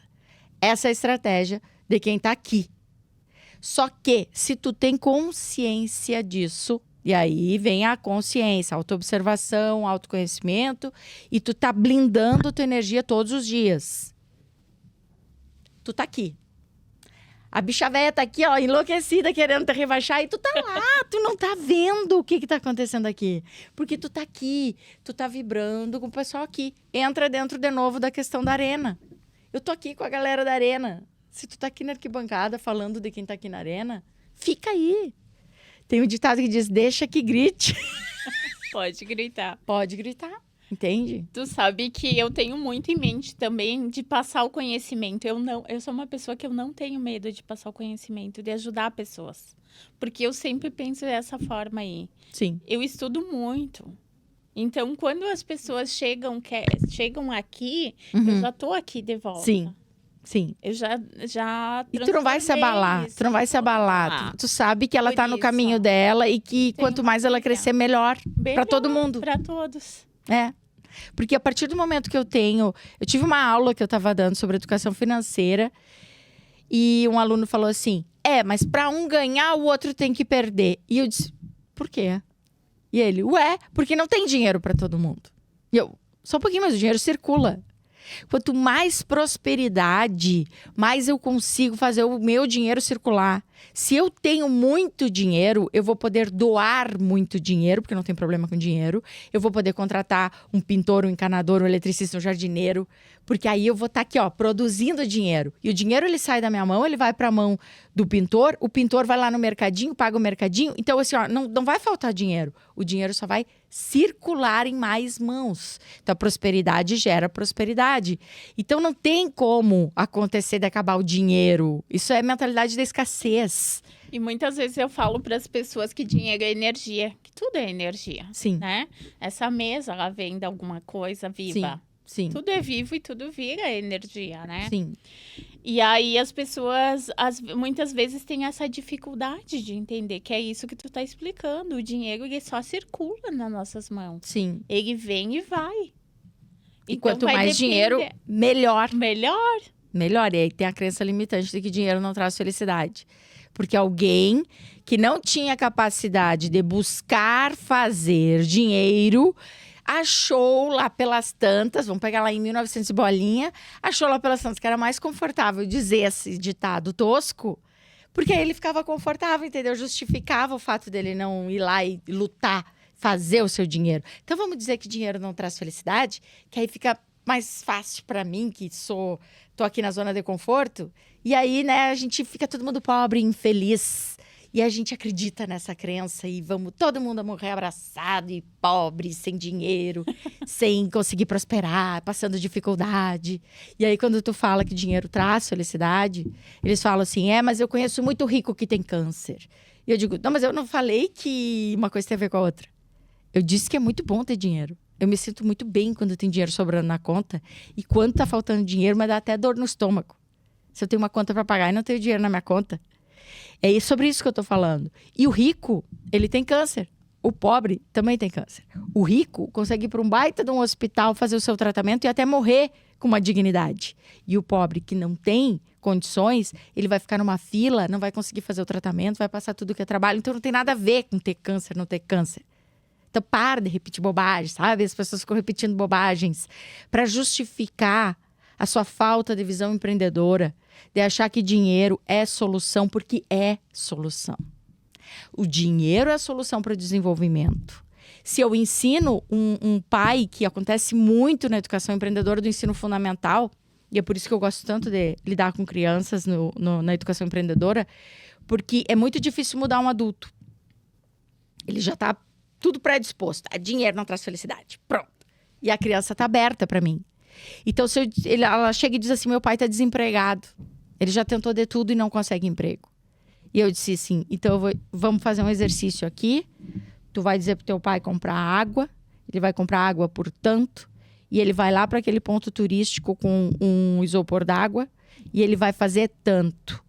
Essa é a estratégia de quem tá aqui. Só que se tu tem consciência disso, e aí vem a consciência, a autoobservação, autoconhecimento, e tu tá blindando tua energia todos os dias. Tu tá aqui. A bicha véia tá aqui, ó, enlouquecida, querendo te rebaixar, e tu tá lá, tu não tá vendo o que tá acontecendo aqui. Porque tu tá aqui, tu tá vibrando com o pessoal aqui. Entra dentro de novo da questão da arena. Eu tô aqui com a galera da arena. Se tu tá aqui na arquibancada falando de quem tá aqui na arena, fica aí. Tem um ditado que diz, deixa que grite. Pode gritar. Pode gritar. Entende? Tu sabe que eu tenho muito em mente também de passar o conhecimento. Eu sou uma pessoa que eu não tenho medo de passar o conhecimento, de ajudar pessoas. Porque eu sempre penso dessa forma aí. Sim. Eu estudo muito. Então, quando as pessoas chegam aqui, eu já tô aqui de volta. Sim. Sim. Eu já E tu não vai se abalar, isso. tu não vai se abalar. Tu sabe que ela Por tá no isso. caminho dela e que Tem quanto uma mais ela filha. crescer, melhor pra todo mundo. Para todos. É. Porque a partir do momento que eu tive uma aula que eu tava dando sobre educação financeira e um aluno falou assim: mas pra um ganhar, o outro tem que perder. E eu disse: por quê? E ele: porque não tem dinheiro pra todo mundo. E eu: só um pouquinho, mas o dinheiro circula. Quanto mais prosperidade, mais eu consigo fazer o meu dinheiro circular. Se eu tenho muito dinheiro, eu vou poder doar muito dinheiro, porque não tem problema com dinheiro. Eu vou poder contratar um pintor, um encanador, um eletricista, um jardineiro, porque aí eu vou estar aqui, produzindo dinheiro. E o dinheiro, ele sai da minha mão, ele vai para a mão do pintor, o pintor vai lá no mercadinho, paga o mercadinho. Então, assim, não vai faltar dinheiro. O dinheiro só vai circular em mais mãos. Então, a prosperidade gera prosperidade. Então, não tem como acontecer de acabar o dinheiro. Isso é mentalidade da escassez. E muitas vezes eu falo para as pessoas que dinheiro é energia, que tudo é energia, Sim. né? Essa mesa, ela vem de alguma coisa viva. Sim. Tudo é vivo e tudo vira energia, né? Sim. E aí as pessoas, muitas vezes, têm essa dificuldade de entender que é isso que tu tá explicando. O dinheiro, ele só circula nas nossas mãos. Sim. Ele vem e vai. E quanto mais dinheiro, melhor. Melhor. Melhor. E aí tem a crença limitante de que dinheiro não traz felicidade. Porque alguém que não tinha capacidade de buscar fazer dinheiro achou lá pelas tantas, vamos pegar lá em 1900 e bolinha, achou lá pelas tantas que era mais confortável dizer esse ditado tosco, porque aí ele ficava confortável, entendeu? Justificava o fato dele não ir lá e lutar, fazer o seu dinheiro. Então vamos dizer que dinheiro não traz felicidade, que aí fica mais fácil para mim, que tô aqui na zona de conforto, e aí, né, a gente fica todo mundo pobre, infeliz. E a gente acredita nessa crença e vamos todo mundo a morrer abraçado e pobre, sem dinheiro, sem conseguir prosperar, passando dificuldade. E aí, quando tu fala que dinheiro traz felicidade, eles falam assim, mas eu conheço muito rico que tem câncer. E eu digo, não, mas eu não falei que uma coisa tem a ver com a outra. Eu disse que é muito bom ter dinheiro. Eu me sinto muito bem quando tem dinheiro sobrando na conta. E quando tá faltando dinheiro, mas dá até dor no estômago. Se eu tenho uma conta para pagar e não tenho dinheiro na minha conta. É sobre isso que eu tô falando. E o rico, ele tem câncer. O pobre também tem câncer. O rico consegue ir para um baita de um hospital fazer o seu tratamento e até morrer com uma dignidade. E o pobre que não tem condições, ele vai ficar numa fila, não vai conseguir fazer o tratamento, vai passar tudo que é trabalho. Então não tem nada a ver com ter câncer, não ter câncer. Então para de repetir bobagens, sabe? As pessoas ficam repetindo bobagens para justificar a sua falta de visão empreendedora, de achar que dinheiro é solução, porque é solução. O dinheiro é a solução para o desenvolvimento. Se eu ensino um pai, que acontece muito na educação empreendedora do ensino fundamental, e é por isso que eu gosto tanto de lidar com crianças na educação empreendedora, porque é muito difícil mudar um adulto. Ele já está tudo predisposto. Dinheiro não traz felicidade. Pronto. E a criança está aberta para mim. Então, ela chega e diz assim, meu pai está desempregado. Ele já tentou de tudo e não consegue emprego. E eu disse assim, então vamos fazer um exercício aqui. Tu vai dizer pro teu pai comprar água. Ele vai comprar água por tanto. E ele vai lá para aquele ponto turístico com um isopor d'água. E ele vai fazer tanto.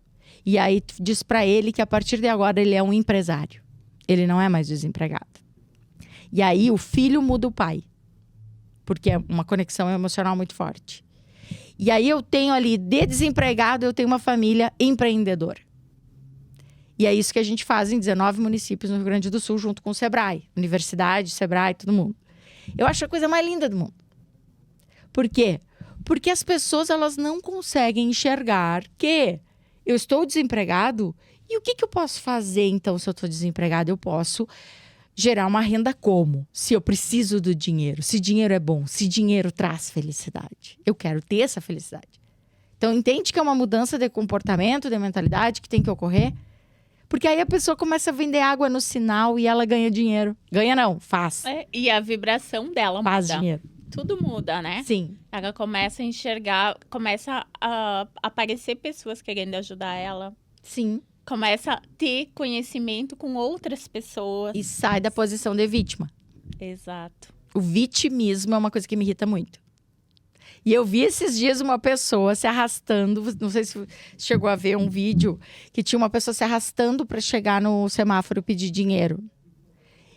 E aí tu diz para ele que a partir de agora ele é um empresário. Ele não é mais desempregado. E aí o filho muda o pai. Porque é uma conexão emocional muito forte. E aí eu tenho ali, de desempregado, eu tenho uma família empreendedora. E é isso que a gente faz em 19 municípios no Rio Grande do Sul, junto com o Sebrae. Universidade, Sebrae, todo mundo. Eu acho a coisa mais linda do mundo. Por quê? Porque as pessoas, elas não conseguem enxergar que eu estou desempregado. E o que eu posso fazer, então, se eu estou desempregado? Eu posso gerar uma renda como? Se eu preciso do dinheiro, se dinheiro é bom, se dinheiro traz felicidade. Eu quero ter essa felicidade. Então, entende que é uma mudança de comportamento, de mentalidade que tem que ocorrer? Porque aí a pessoa começa a vender água no sinal e ela ganha dinheiro. Ganha não, faz. E a vibração dela Faz muda. dinheiro. Tudo muda, né? Sim. Ela começa a enxergar, começa a aparecer pessoas querendo ajudar ela. Sim. Começa a ter conhecimento com outras pessoas. E sai da posição de vítima. Exato. O vitimismo é uma coisa que me irrita muito. E eu vi esses dias uma pessoa se arrastando, não sei se chegou a ver um vídeo, que tinha uma pessoa se arrastando para chegar no semáforo pedir dinheiro.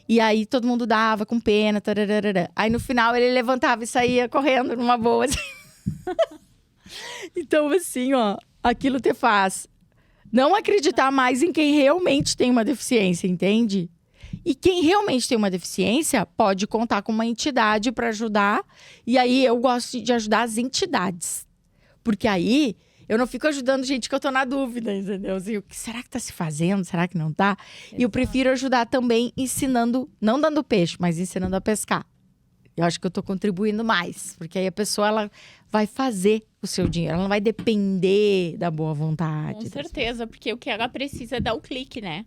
E aí todo mundo dava com pena, tararara. Aí no final ele levantava e saía correndo numa boa. Assim. Então assim, ó, aquilo te faz não acreditar mais em quem realmente tem uma deficiência, entende? E quem realmente tem uma deficiência pode contar com uma entidade para ajudar. E aí eu gosto de ajudar as entidades. Porque aí eu não fico ajudando gente que eu tô na dúvida, entendeu? Assim, o que será que tá se fazendo? Será que não tá? Exato. E eu prefiro ajudar também ensinando, não dando peixe, mas ensinando a pescar. Eu acho que eu tô contribuindo mais. Porque aí a pessoa ela vai fazer o seu dinheiro. Ela não vai depender da boa vontade. Com certeza, porque o que ela precisa é dar o clique, né?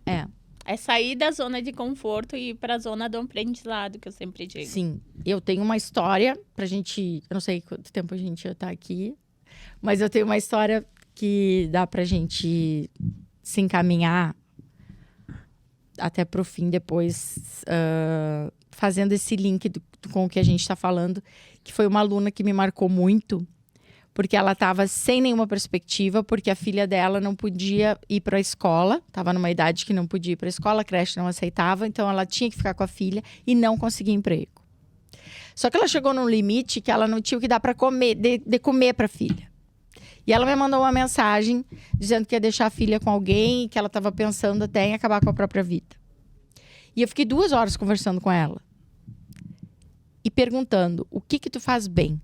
É sair da zona de conforto e ir para a zona do aprendizado, que eu sempre digo. Sim. Eu tenho uma história pra gente... Eu não sei quanto tempo a gente já tá aqui. Mas eu tenho uma história que dá pra gente se encaminhar até pro fim depois, fazendo esse link com o que a gente tá falando. Que foi uma aluna que me marcou muito. Porque ela estava sem nenhuma perspectiva, porque a filha dela não podia ir para a escola. Estava numa idade que não podia ir para a escola, a creche não aceitava. Então, ela tinha que ficar com a filha e não conseguia emprego. Só que ela chegou num limite que ela não tinha o que dar para comer, de comer para a filha. E ela me mandou uma mensagem dizendo que ia deixar a filha com alguém e que ela estava pensando até em acabar com a própria vida. E eu fiquei 2 horas conversando com ela. E perguntando, o que tu faz bem?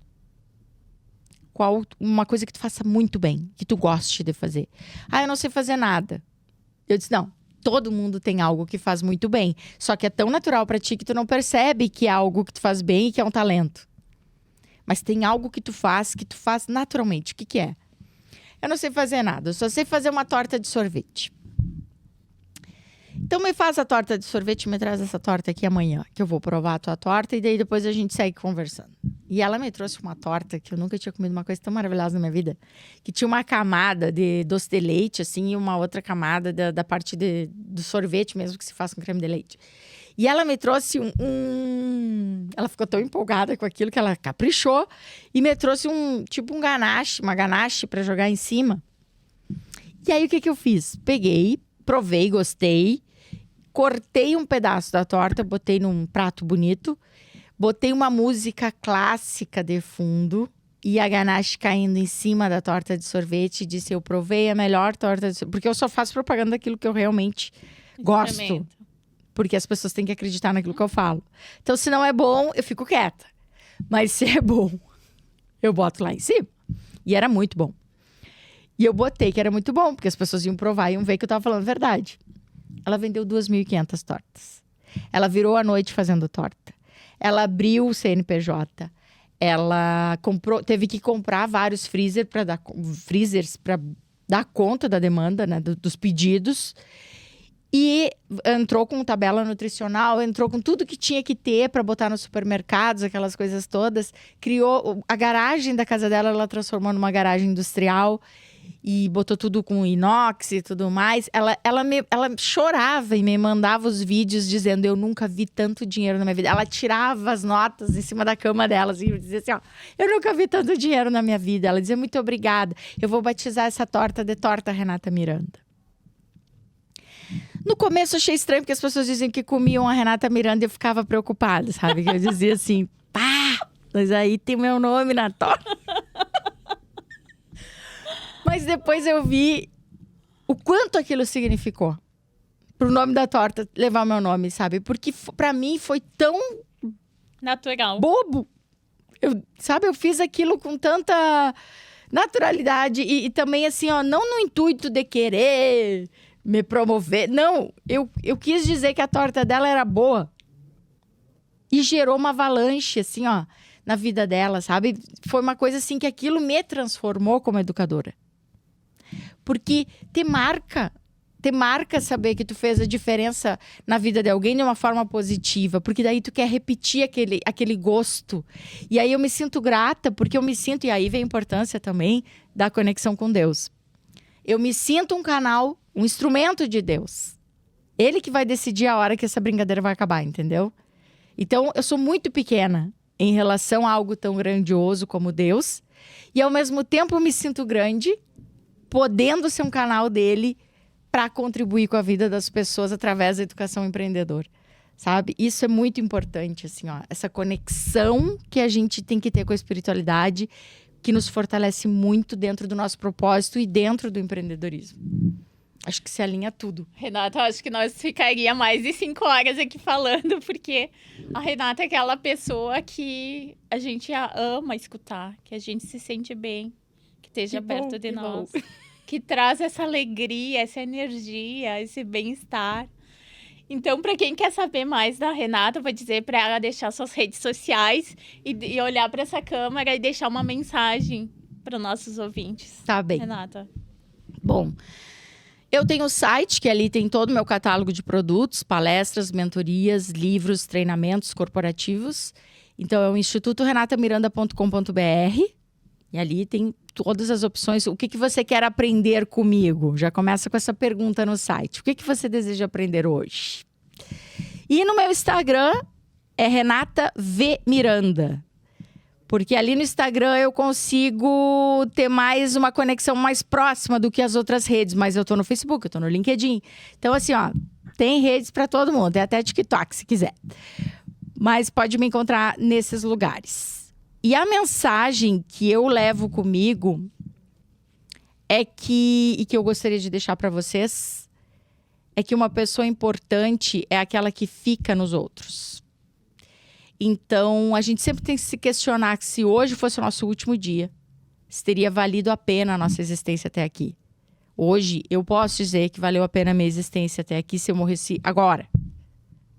Qual uma coisa que tu faça muito bem, que tu goste de fazer? Ah, eu não sei fazer nada. Eu disse, não, todo mundo tem algo que faz muito bem. Só que é tão natural pra ti que tu não percebe que é algo que tu faz bem e que é um talento. Mas tem algo que tu faz naturalmente. O que é? Eu não sei fazer nada, eu só sei fazer uma torta de sorvete. Então me faz a torta de sorvete e me traz essa torta aqui amanhã, que eu vou provar a tua torta e daí depois a gente segue conversando. E ela me trouxe uma torta que eu nunca tinha comido uma coisa tão maravilhosa na minha vida, que tinha uma camada de doce de leite, assim, e uma outra camada da parte do sorvete mesmo, que se faz com creme de leite. E ela me trouxe Ela ficou tão empolgada com aquilo que ela caprichou e me trouxe uma ganache para jogar em cima. E aí o que eu fiz? Peguei, provei, gostei, cortei um pedaço da torta, botei num prato bonito, botei uma música clássica de fundo e a ganache caindo em cima da torta de sorvete e disse, eu provei a melhor torta de sorvete, porque eu só faço propaganda daquilo que eu realmente gosto. Porque as pessoas têm que acreditar naquilo que eu falo. Então, se não é bom, eu fico quieta. Mas se é bom, eu boto lá em cima. E era muito bom. E eu botei que era muito bom, porque as pessoas iam provar e iam ver que eu tava falando a verdade. Ela vendeu 2.500 tortas. Ela virou a noite fazendo torta. Ela abriu o CNPJ. Ela teve que comprar vários freezers para dar conta da demanda, né, dos pedidos. E entrou com tabela nutricional, entrou com tudo que tinha que ter para botar nos supermercados, aquelas coisas todas. Criou a garagem da casa dela, ela transformou numa garagem industrial e botou tudo com inox e tudo mais. Ela chorava e me mandava os vídeos dizendo, eu nunca vi tanto dinheiro na minha vida. Ela tirava as notas em cima da cama delas e dizia assim, ó, eu nunca vi tanto dinheiro na minha vida. Ela dizia, muito obrigada, eu vou batizar essa torta de torta Renata Miranda. No começo eu achei estranho, porque as pessoas diziam que comiam a Renata Miranda e eu ficava preocupada, sabe? Que eu dizia assim, pá, mas aí tem meu nome na torta. Mas depois eu vi o quanto aquilo significou. Pro nome da torta levar o meu nome, sabe? Porque pra mim foi tão... natural. Bobo. Eu fiz aquilo com tanta naturalidade e também assim, ó, não no intuito de querer... me promover. Não, eu quis dizer que a torta dela era boa. E gerou uma avalanche, assim, ó, na vida dela, sabe? Foi uma coisa, assim, que aquilo me transformou como educadora. Porque te marca. te marca saber que tu fez a diferença na vida de alguém de uma forma positiva, porque daí tu quer repetir aquele gosto. E aí eu me sinto grata, porque eu me sinto, e aí vem a importância também da conexão com Deus. Eu me sinto um canal, um instrumento de Deus. Ele que vai decidir a hora que essa brincadeira vai acabar, entendeu? Então, eu sou muito pequena em relação a algo tão grandioso como Deus, e ao mesmo tempo eu me sinto grande, podendo ser um canal dele para contribuir com a vida das pessoas através da educação empreendedora, sabe? Isso é muito importante, assim, ó, essa conexão que a gente tem que ter com a espiritualidade, que nos fortalece muito dentro do nosso propósito e dentro do empreendedorismo. Acho que se alinha tudo. Renata, eu acho que nós ficaria mais de 5 horas aqui falando, porque a Renata é aquela pessoa que a gente ama escutar, que a gente se sente bem, que esteja perto de nós. Que traz essa alegria, essa energia, esse bem-estar. Então, para quem quer saber mais da Renata, eu vou dizer para ela deixar suas redes sociais e olhar para essa câmera e deixar uma mensagem para os nossos ouvintes. Tá bem. Renata. Bom, eu tenho o site, que ali tem todo o meu catálogo de produtos, palestras, mentorias, livros, treinamentos corporativos. Então, é o institutorenatamiranda.com.br. E ali tem todas as opções. O que você quer aprender comigo? Já começa com essa pergunta no site. O que você deseja aprender hoje? E no meu Instagram é Renata V. Miranda. Porque ali no Instagram eu consigo ter mais uma conexão mais próxima do que as outras redes. Mas eu tô no Facebook, eu tô no LinkedIn. Então, assim, ó, tem redes para todo mundo. Tem até TikTok, se quiser. Mas pode me encontrar nesses lugares. E a mensagem que eu levo comigo e que eu gostaria de deixar para vocês, é que uma pessoa importante é aquela que fica nos outros. Então, a gente sempre tem que se questionar que se hoje fosse o nosso último dia, se teria valido a pena a nossa existência até aqui. Hoje, eu posso dizer que valeu a pena a minha existência até aqui se eu morresse agora.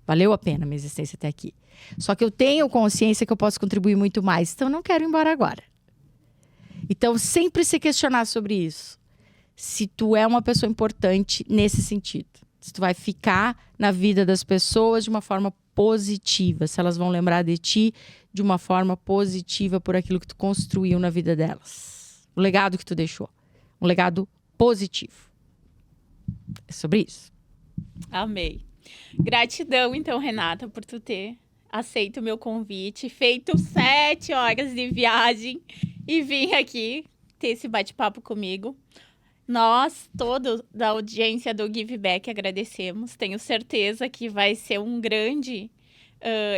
Valeu a pena a minha existência até aqui. Só que eu tenho consciência que eu posso contribuir muito mais. Então, eu não quero ir embora agora. Então, sempre se questionar sobre isso. Se tu é uma pessoa importante nesse sentido. Se tu vai ficar na vida das pessoas de uma forma positiva. Se elas vão lembrar de ti de uma forma positiva por aquilo que tu construiu na vida delas. O legado que tu deixou. Um legado positivo. É sobre isso. Amei. Gratidão, então, Renata, por tu ter aceito o meu convite, feito 7 horas de viagem e vir aqui ter esse bate-papo comigo. Nós, todos da audiência do Give Back, agradecemos. Tenho certeza que vai ser um grande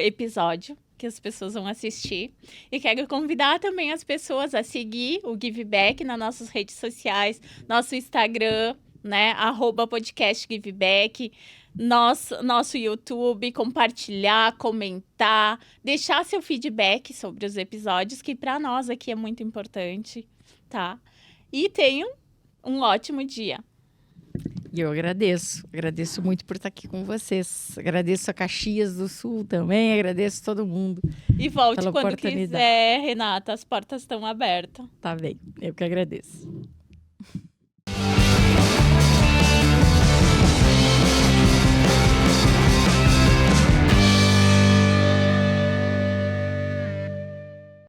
episódio que as pessoas vão assistir. E quero convidar também as pessoas a seguir o Give Back nas nossas redes sociais, nosso Instagram, né? @podcastgiveback. Nosso YouTube, compartilhar, comentar, deixar seu feedback sobre os episódios, que para nós aqui é muito importante, tá? E tenham um ótimo dia. E eu agradeço muito por estar aqui com vocês. Agradeço a Caxias do Sul também, agradeço todo mundo. E volte quando quiser, Renata, as portas estão abertas. Tá bem, eu que agradeço.